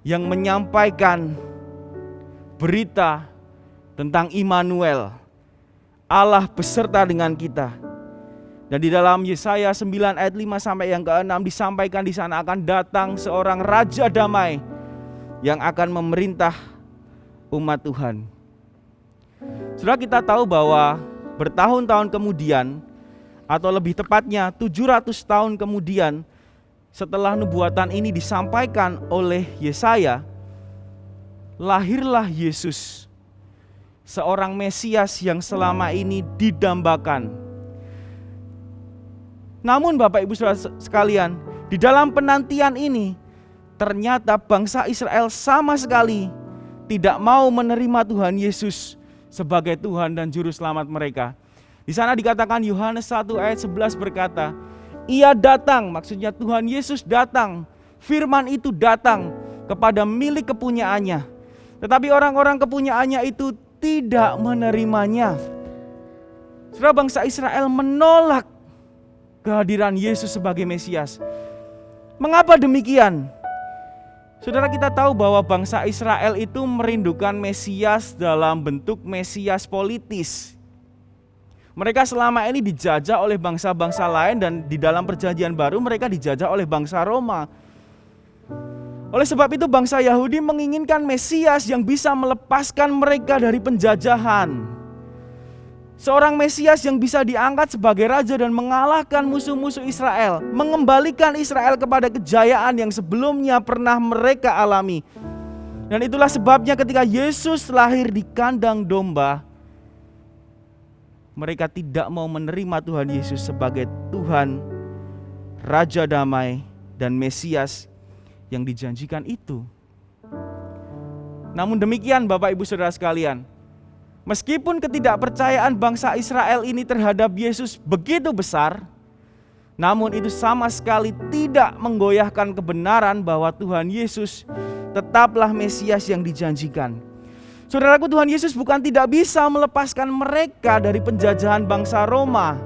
yang menyampaikan berita tentang Immanuel, Allah beserta dengan kita. Dan di dalam Yesaya 9 ayat 5 sampai yang ke-6 disampaikan di sana akan datang seorang Raja Damai yang akan memerintah umat Tuhan. Saudara, kita tahu bahwa bertahun-tahun kemudian, atau lebih tepatnya 700 tahun kemudian setelah nubuatan ini disampaikan oleh Yesaya, lahirlah Yesus, seorang Mesias yang selama ini didambakan. Namun Bapak Ibu Saudara sekalian, di dalam penantian ini ternyata bangsa Israel sama sekali tidak mau menerima Tuhan Yesus sebagai Tuhan dan Juru Selamat mereka. Di sana dikatakan Yohanes 1 ayat 11 berkata, Ia datang, maksudnya Tuhan Yesus datang, firman itu datang kepada milik kepunyaannya. Tetapi orang-orang kepunyaannya itu tidak menerimanya. Saudara, bangsa Israel menolak kehadiran Yesus sebagai Mesias. Mengapa demikian? Saudara, kita tahu bahwa bangsa Israel itu merindukan Mesias dalam bentuk Mesias politis. Mereka selama ini dijajah oleh bangsa-bangsa lain, dan di dalam perjanjian baru mereka dijajah oleh bangsa Roma. Oleh sebab itu bangsa Yahudi menginginkan Mesias yang bisa melepaskan mereka dari penjajahan. Seorang Mesias yang bisa diangkat sebagai raja dan mengalahkan musuh-musuh Israel, mengembalikan Israel kepada kejayaan yang sebelumnya pernah mereka alami. Dan itulah sebabnya ketika Yesus lahir di kandang domba, mereka tidak mau menerima Tuhan Yesus sebagai Tuhan, Raja Damai, dan Mesias yang dijanjikan itu. Namun demikian Bapak Ibu Saudara sekalian, meskipun ketidakpercayaan bangsa Israel ini terhadap Yesus begitu besar, namun itu sama sekali tidak menggoyahkan kebenaran bahwa Tuhan Yesus tetaplah Mesias yang dijanjikan. Saudaraku, Tuhan Yesus bukan tidak bisa melepaskan mereka dari penjajahan bangsa Roma.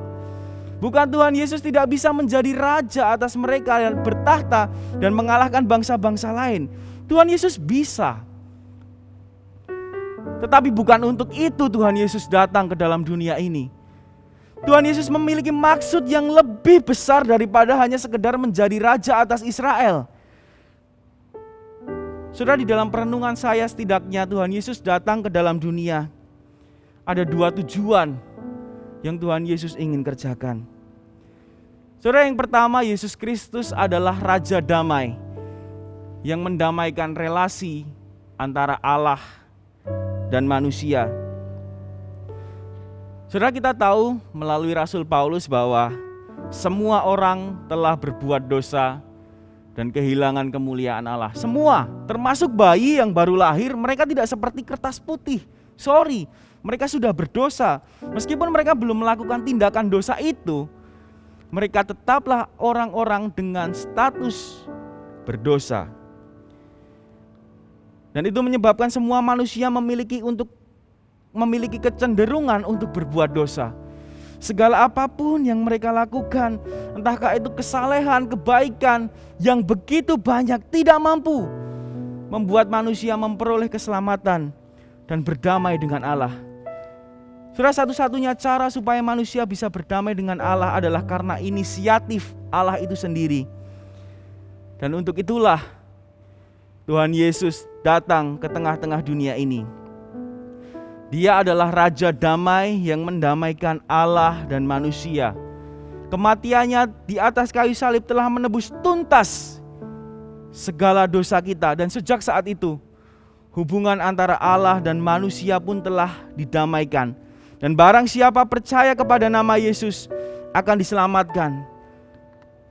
Bukan Tuhan Yesus tidak bisa menjadi raja atas mereka dan bertahta dan mengalahkan bangsa-bangsa lain. Tuhan Yesus bisa. Tetapi bukan untuk itu Tuhan Yesus datang ke dalam dunia ini. Tuhan Yesus memiliki maksud yang lebih besar daripada hanya sekedar menjadi raja atas Israel. Saudara, di dalam perenungan saya setidaknya Tuhan Yesus datang ke dalam dunia. Ada 2 tujuan yang Tuhan Yesus ingin kerjakan. Saudara, yang pertama, Yesus Kristus adalah Raja Damai yang mendamaikan relasi antara Allah dan manusia. Saudara, kita tahu melalui Rasul Paulus bahwa semua orang telah berbuat dosa dan kehilangan kemuliaan Allah. Semua, termasuk bayi yang baru lahir, mereka tidak seperti kertas putih. Mereka sudah berdosa. Meskipun mereka belum melakukan tindakan dosa itu, mereka tetaplah orang-orang dengan status berdosa. Dan itu menyebabkan semua manusia memiliki kecenderungan untuk berbuat dosa. Segala apapun yang mereka lakukan, entahkah itu kesalehan, kebaikan yang begitu banyak, tidak mampu membuat manusia memperoleh keselamatan dan berdamai dengan Allah. Saudara, satu-satunya cara supaya manusia bisa berdamai dengan Allah adalah karena inisiatif Allah itu sendiri. Dan untuk itulah Tuhan Yesus datang ke tengah-tengah dunia ini. Dia adalah Raja Damai yang mendamaikan Allah dan manusia. Kematiannya di atas kayu salib telah menebus tuntas segala dosa kita. Dan sejak saat itu, hubungan antara Allah dan manusia pun telah didamaikan. Dan barang siapa percaya kepada nama Yesus akan diselamatkan.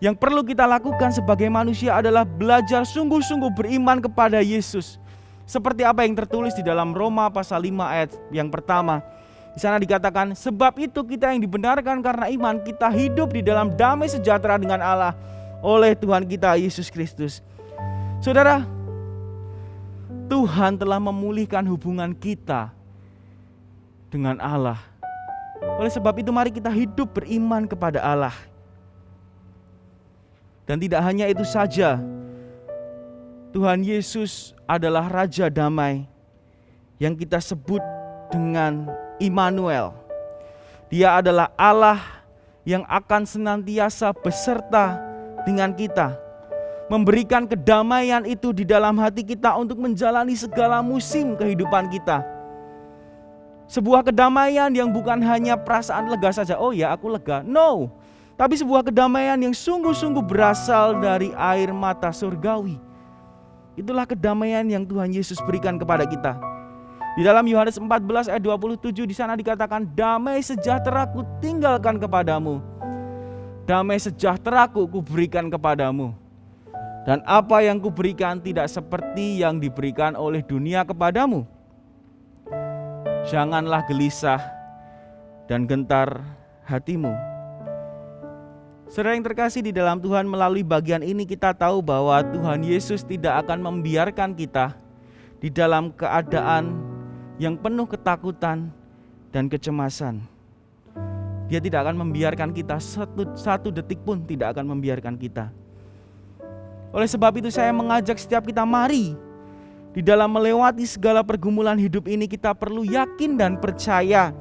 Yang perlu kita lakukan sebagai manusia adalah belajar sungguh-sungguh beriman kepada Yesus. Seperti apa yang tertulis di dalam Roma pasal 5 ayat yang pertama. Di sana dikatakan, sebab itu kita yang dibenarkan karena iman, kita hidup di dalam damai sejahtera dengan Allah oleh Tuhan kita Yesus Kristus. Saudara, Tuhan telah memulihkan hubungan kita dengan Allah. Oleh sebab itu mari kita hidup beriman kepada Allah. Dan tidak hanya itu saja, Tuhan Yesus adalah Raja Damai yang kita sebut dengan Immanuel. Dia adalah Allah yang akan senantiasa beserta dengan kita, memberikan kedamaian itu di dalam hati kita untuk menjalani segala musim kehidupan kita. Sebuah kedamaian yang bukan hanya perasaan lega saja, oh ya aku lega, no. Tapi sebuah kedamaian yang sungguh-sungguh berasal dari air mata surgawi. Itulah kedamaian yang Tuhan Yesus berikan kepada kita. Di dalam Yohanes 14 ayat 27 di sana dikatakan, damai sejahtera-Ku tinggalkan kepadamu. Damai sejahtera-Ku kuberikan kepadamu. Dan apa yang kuberikan tidak seperti yang diberikan oleh dunia kepadamu. Janganlah gelisah dan gentar hatimu. Saudara yang terkasih di dalam Tuhan, melalui bagian ini kita tahu bahwa Tuhan Yesus tidak akan membiarkan kita di dalam keadaan yang penuh ketakutan dan kecemasan. Dia tidak akan membiarkan kita, satu detik pun tidak akan membiarkan kita. Oleh sebab itu saya mengajak setiap kita, mari di dalam melewati segala pergumulan hidup ini kita perlu yakin dan percaya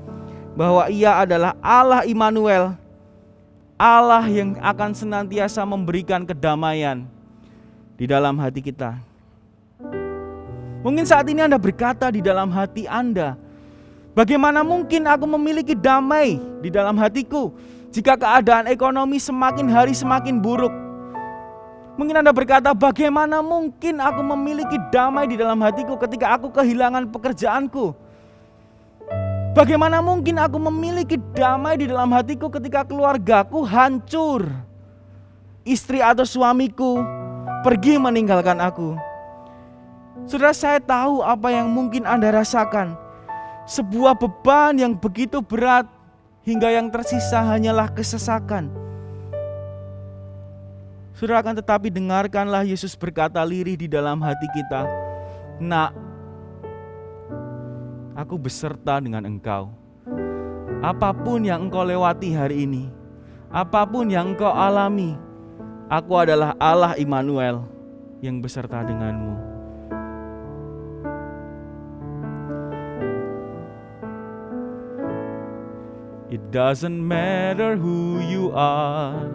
bahwa Ia adalah Allah Immanuel, Allah yang akan senantiasa memberikan kedamaian di dalam hati kita. Mungkin saat ini Anda berkata di dalam hati Anda, bagaimana mungkin aku memiliki damai di dalam hatiku jika keadaan ekonomi semakin hari semakin buruk? Mungkin Anda berkata, bagaimana mungkin aku memiliki damai di dalam hatiku ketika aku kehilangan pekerjaanku? Bagaimana mungkin aku memiliki damai di dalam hatiku ketika keluargaku hancur? Istri atau suamiku pergi meninggalkan aku. Saudara, saya tahu apa yang mungkin Anda rasakan. Sebuah beban yang begitu berat hingga yang tersisa hanyalah kesesakan. Saudara, akan tetapi dengarkanlah Yesus berkata lirih di dalam hati kita, "Nak, aku beserta dengan engkau. Apapun yang engkau lewati hari ini, apapun yang engkau alami, aku adalah Allah Immanuel yang beserta denganmu." It doesn't matter who you are.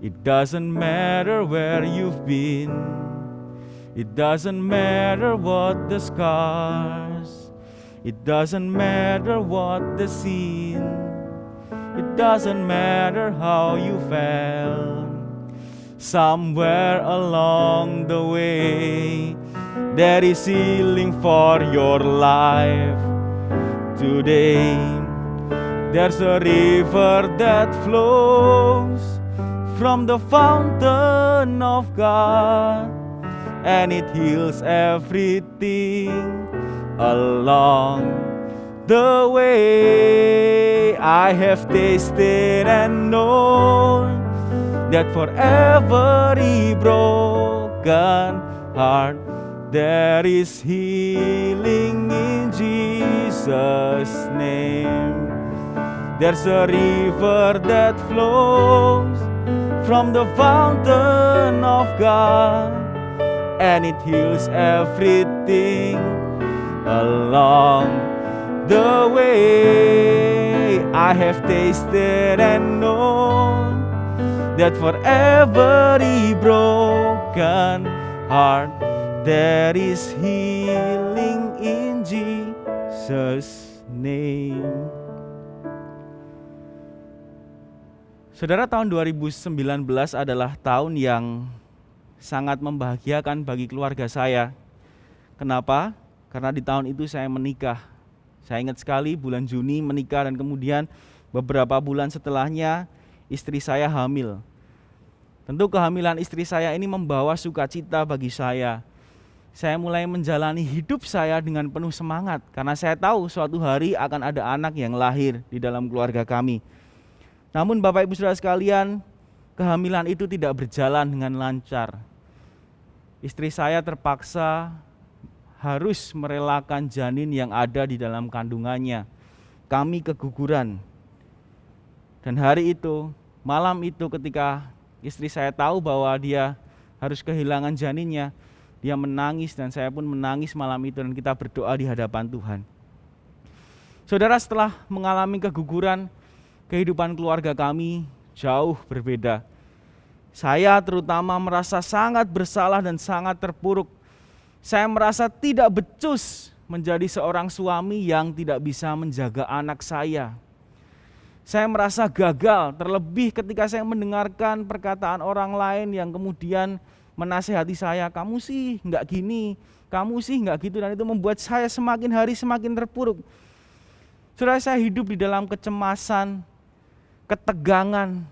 It doesn't matter where you've been. It doesn't matter what the scars. It doesn't matter what the sin. It doesn't matter how you felt. Somewhere along the way, there is healing for your life. Today, there's a river that flows from the fountain of God, and it heals everything along the way. I have tasted and known that for every broken heart there is healing in Jesus' name. There's a river that flows from the fountain of God, and it heals everything along the way. I have tasted and known that for every broken heart there is healing in Jesus' name. Saudara, tahun 2019 adalah tahun yang sangat membahagiakan bagi keluarga saya. Kenapa? Karena di tahun itu saya menikah. Saya ingat sekali bulan Juni menikah, dan kemudian beberapa bulan setelahnya istri saya hamil. Tentu kehamilan istri saya ini membawa sukacita bagi saya. Saya mulai menjalani hidup saya dengan penuh semangat karena saya tahu suatu hari akan ada anak yang lahir di dalam keluarga kami. Namun Bapak Ibu Saudara sekalian, kehamilan itu tidak berjalan dengan lancar. Istri saya terpaksa harus merelakan janin yang ada di dalam kandungannya. Kami keguguran. Dan hari itu, malam itu ketika istri saya tahu bahwa dia harus kehilangan janinnya, dia menangis dan saya pun menangis malam itu, dan kita berdoa di hadapan Tuhan. Saudara, setelah mengalami keguguran, kehidupan keluarga kami jauh berbeda. Saya terutama merasa sangat bersalah dan sangat terpuruk. Saya merasa tidak becus menjadi seorang suami yang tidak bisa menjaga anak saya. Saya merasa gagal, terlebih ketika saya mendengarkan perkataan orang lain yang kemudian menasihati saya, kamu sih nggak gini, kamu sih nggak gitu, dan itu membuat saya semakin hari semakin terpuruk. Saudara, saya hidup di dalam kecemasan, ketegangan,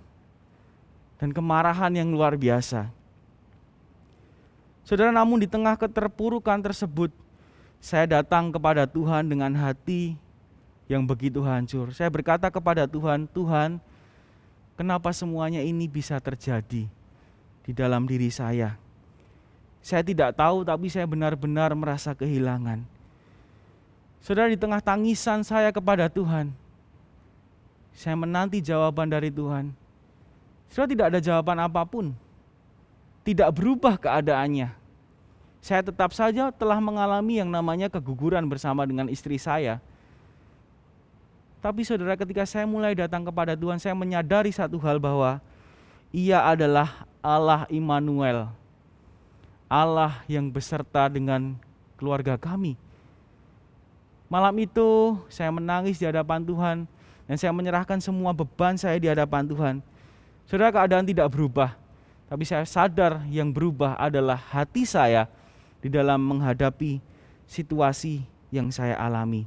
dan kemarahan yang luar biasa. Saudara, namun di tengah keterpurukan tersebut, saya datang kepada Tuhan dengan hati yang begitu hancur. Saya berkata kepada Tuhan, Tuhan, kenapa semuanya ini bisa terjadi di dalam diri saya? Saya tidak tahu, tapi saya benar-benar merasa kehilangan. Saudara, di tengah tangisan saya kepada Tuhan, saya menanti jawaban dari Tuhan. Saudara, tidak ada jawaban apapun. Tidak berubah keadaannya. Saya tetap saja telah mengalami yang namanya keguguran bersama dengan istri saya. Tapi saudara, ketika saya mulai datang kepada Tuhan, saya menyadari satu hal bahwa Ia adalah Allah Immanuel. Allah yang beserta dengan keluarga kami. Malam itu saya menangis di hadapan Tuhan dan saya menyerahkan semua beban saya di hadapan Tuhan. Saudara, keadaan tidak berubah, tapi saya sadar yang berubah adalah hati saya di dalam menghadapi situasi yang saya alami.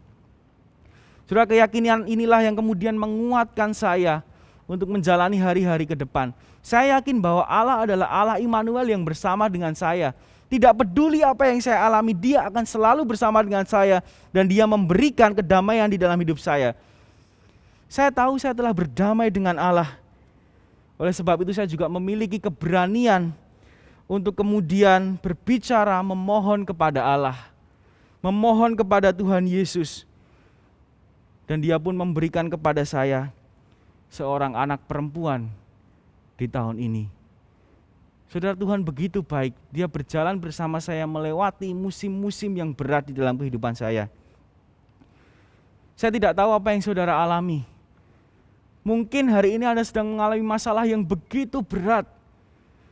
Saudara, keyakinan inilah yang kemudian menguatkan saya untuk menjalani hari-hari ke depan. Saya yakin bahwa Allah adalah Allah Immanuel yang bersama dengan saya. Tidak peduli apa yang saya alami, Dia akan selalu bersama dengan saya dan Dia memberikan kedamaian di dalam hidup saya. Saya tahu saya telah berdamai dengan Allah. Oleh sebab itu saya juga memiliki keberanian untuk kemudian berbicara, memohon kepada Allah, memohon kepada Tuhan Yesus. Dan Dia pun memberikan kepada saya seorang anak perempuan di tahun ini. Saudara, Tuhan begitu baik. Dia berjalan bersama saya melewati musim-musim yang berat di dalam kehidupan saya. Saya tidak tahu apa yang saudara alami. Mungkin hari ini Anda sedang mengalami masalah yang begitu berat.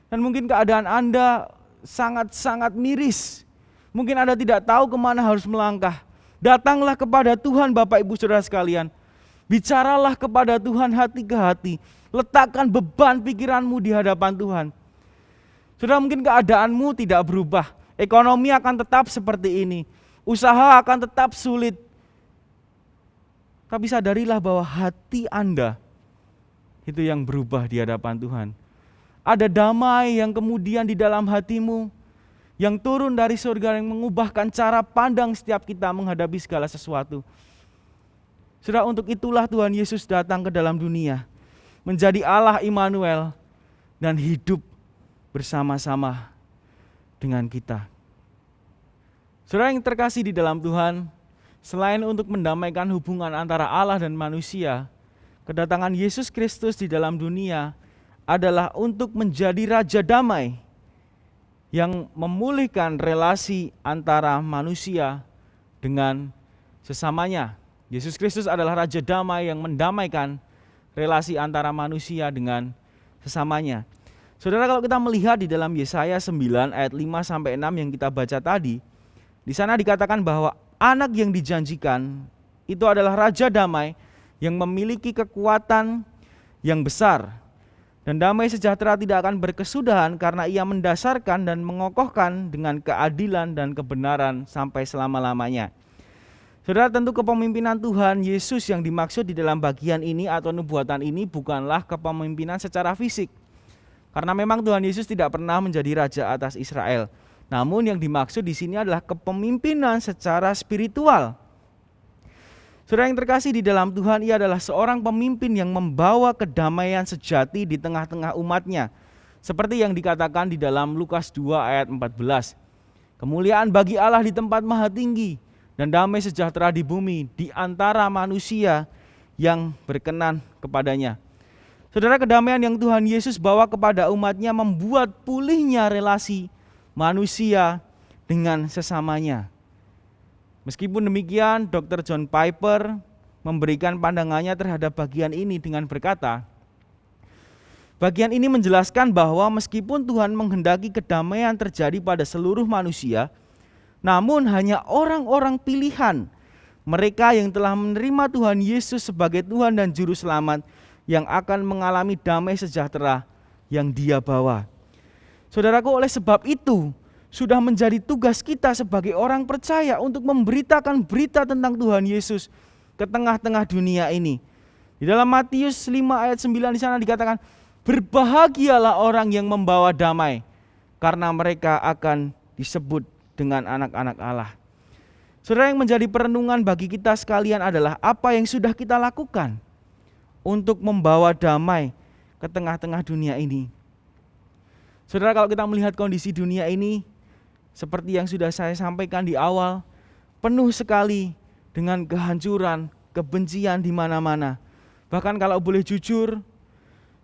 Dan mungkin keadaan Anda sangat-sangat miris. Mungkin Anda tidak tahu kemana harus melangkah. Datanglah kepada Tuhan Bapak Ibu Saudara sekalian. Bicaralah kepada Tuhan hati ke hati. Letakkan beban pikiranmu di hadapan Tuhan. Saudara, mungkin keadaanmu tidak berubah. Ekonomi akan tetap seperti ini. Usaha akan tetap sulit. Tapi sadarilah bahwa hati Anda itu yang berubah di hadapan Tuhan. Ada damai yang kemudian di dalam hatimu yang turun dari surga yang mengubahkan cara pandang setiap kita menghadapi segala sesuatu. Saudara, untuk itulah Tuhan Yesus datang ke dalam dunia, menjadi Allah Immanuel dan hidup bersama-sama dengan kita. Saudara yang terkasih di dalam Tuhan, selain untuk mendamaikan hubungan antara Allah dan manusia, kedatangan Yesus Kristus di dalam dunia adalah untuk menjadi Raja Damai yang memulihkan relasi antara manusia dengan sesamanya. Yesus Kristus adalah Raja Damai yang mendamaikan relasi antara manusia dengan sesamanya. Saudara, kalau kita melihat di dalam Yesaya 9 ayat 5-6 yang kita baca tadi, di sana dikatakan bahwa anak yang dijanjikan itu adalah Raja Damai yang memiliki kekuatan yang besar. Dan damai sejahtera tidak akan berkesudahan karena Ia mendasarkan dan mengokohkan dengan keadilan dan kebenaran sampai selama-lamanya. Saudara, tentu kepemimpinan Tuhan Yesus yang dimaksud di dalam bagian ini atau nubuatan ini bukanlah kepemimpinan secara fisik. Karena memang Tuhan Yesus tidak pernah menjadi raja atas Israel. Namun yang dimaksud di sini adalah kepemimpinan secara spiritual. Saudara yang terkasih di dalam Tuhan, Ia adalah seorang pemimpin yang membawa kedamaian sejati di tengah-tengah umatnya. Seperti yang dikatakan di dalam Lukas 2 ayat 14. Kemuliaan bagi Allah di tempat maha tinggi dan damai sejahtera di bumi di antara manusia yang berkenan kepadanya. Saudara, kedamaian yang Tuhan Yesus bawa kepada umatnya membuat pulihnya relasi manusia dengan sesamanya. Meskipun demikian, Dr. John Piper memberikan pandangannya terhadap bagian ini dengan berkata, bagian ini menjelaskan bahwa meskipun Tuhan menghendaki kedamaian terjadi pada seluruh manusia, namun hanya orang-orang pilihan, mereka yang telah menerima Tuhan Yesus sebagai Tuhan dan Juru Selamat, yang akan mengalami damai sejahtera yang Dia bawa. Saudaraku, oleh sebab itu, sudah menjadi tugas kita sebagai orang percaya untuk memberitakan berita tentang Tuhan Yesus ke tengah-tengah dunia ini. Di dalam Matius 5 ayat 9 di sana dikatakan, berbahagialah orang yang membawa damai, karena mereka akan disebut dengan anak-anak Allah. Saudara, yang menjadi perenungan bagi kita sekalian adalah apa yang sudah kita lakukan untuk membawa damai ke tengah-tengah dunia ini. Saudara, kalau kita melihat kondisi dunia ini, seperti yang sudah saya sampaikan di awal, penuh sekali dengan kehancuran, kebencian di mana-mana. Bahkan kalau boleh jujur,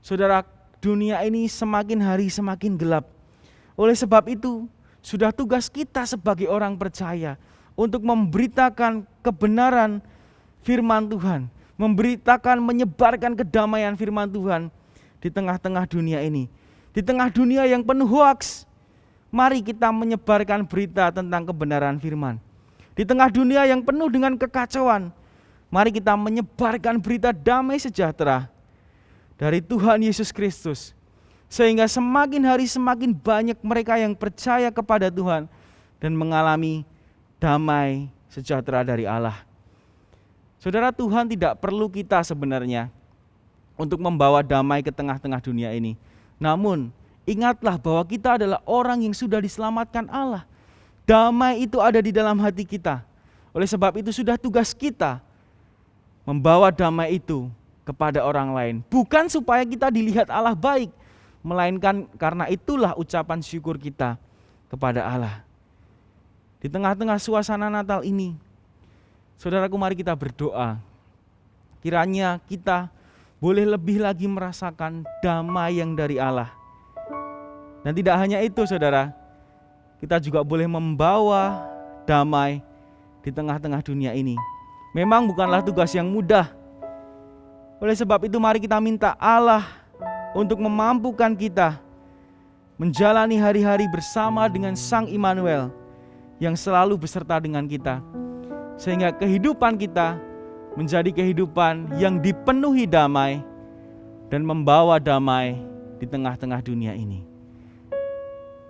saudara, dunia ini semakin hari semakin gelap. Oleh sebab itu, sudah tugas kita sebagai orang percaya untuk memberitakan kebenaran firman Tuhan, memberitakan, menyebarkan kedamaian firman Tuhan di tengah-tengah dunia ini. Di tengah dunia yang penuh hoaks, mari kita menyebarkan berita tentang kebenaran firman. Di tengah dunia yang penuh dengan kekacauan, mari kita menyebarkan berita damai sejahtera dari Tuhan Yesus Kristus. Sehingga semakin hari semakin banyak mereka yang percaya kepada Tuhan dan mengalami damai sejahtera dari Allah. Saudara, Tuhan tidak perlu kita sebenarnya untuk membawa damai ke tengah-tengah dunia ini. Namun, ingatlah bahwa kita adalah orang yang sudah diselamatkan Allah. Damai itu ada di dalam hati kita. Oleh sebab itu sudah tugas kita membawa damai itu kepada orang lain. Bukan supaya kita dilihat Allah baik, melainkan karena itulah ucapan syukur kita kepada Allah. Di tengah-tengah suasana Natal ini, saudaraku, mari kita berdoa. Kiranya kita boleh lebih lagi merasakan damai yang dari Allah. Dan tidak hanya itu, saudara, kita juga boleh membawa damai di tengah-tengah dunia ini. Memang bukanlah tugas yang mudah. Oleh sebab itu mari kita minta Allah untuk memampukan kita menjalani hari-hari bersama dengan Sang Immanuel yang selalu beserta dengan kita. Sehingga kehidupan kita menjadi kehidupan yang dipenuhi damai dan membawa damai di tengah-tengah dunia ini.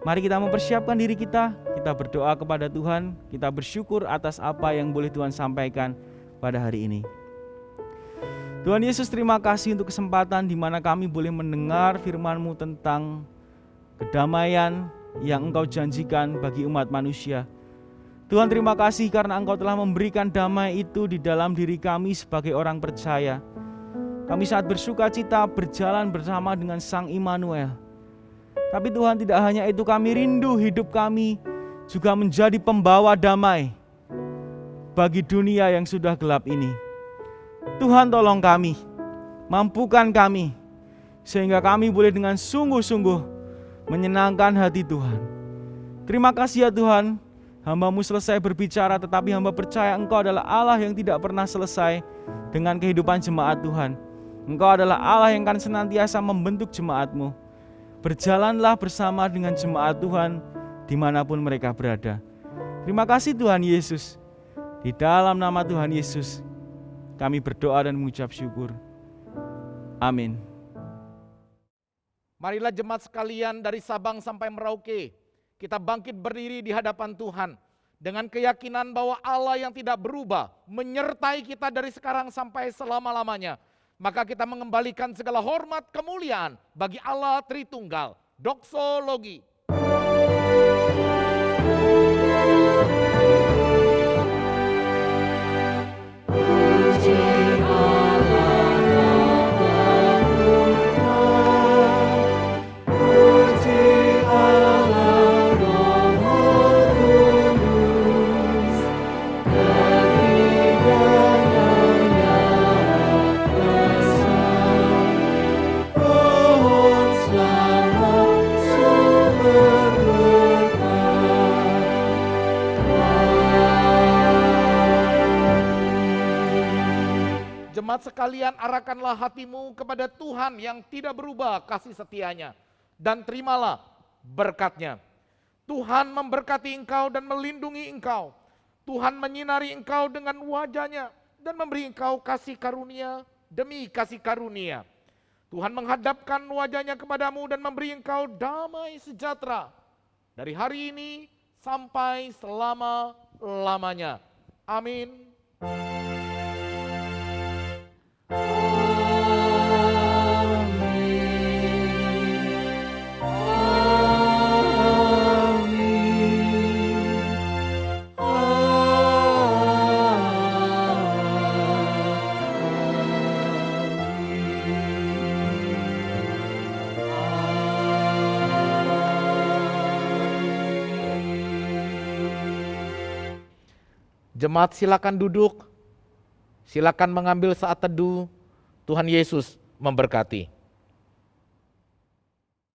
Mari kita mempersiapkan diri kita berdoa kepada Tuhan, kita bersyukur atas apa yang boleh Tuhan sampaikan pada hari ini. Tuhan Yesus, terima kasih untuk kesempatan di mana kami boleh mendengar firman-Mu tentang kedamaian yang Engkau janjikan bagi umat manusia. Tuhan, terima kasih karena Engkau telah memberikan damai itu di dalam diri kami sebagai orang percaya. Kami sangat bersuka cita berjalan bersama dengan Sang Immanuel. Tapi Tuhan, tidak hanya itu, kami rindu hidup kami juga menjadi pembawa damai bagi dunia yang sudah gelap ini. Tuhan, tolong kami, mampukan kami, sehingga kami boleh dengan sungguh-sungguh menyenangkan hati Tuhan. Terima kasih ya Tuhan, hamba-Mu selesai berbicara, tetapi hamba percaya Engkau adalah Allah yang tidak pernah selesai dengan kehidupan jemaat Tuhan. Engkau adalah Allah yang akan senantiasa membentuk jemaat-Mu. Berjalanlah bersama dengan jemaat Tuhan dimanapun mereka berada. Terima kasih Tuhan Yesus. Di dalam nama Tuhan Yesus kami berdoa dan mengucap syukur. Amin. Marilah jemaat sekalian dari Sabang sampai Merauke, kita bangkit berdiri di hadapan Tuhan dengan keyakinan bahwa Allah yang tidak berubah menyertai kita dari sekarang sampai selama-lamanya. Maka kita mengembalikan segala hormat kemuliaan bagi Allah Tritunggal. Doksologi. Jemaat sekalian, arahkanlah hatimu kepada Tuhan yang tidak berubah kasih setianya, dan terimalah berkat-Nya. Tuhan memberkati engkau dan melindungi engkau. Tuhan menyinari engkau dengan wajah-Nya dan memberi engkau kasih karunia demi kasih karunia. Tuhan menghadapkan wajah-Nya kepadamu dan memberi engkau damai sejahtera dari hari ini sampai selama-lamanya. Amin. Jemaat silakan duduk, silakan mengambil saat teduh, Tuhan Yesus memberkati.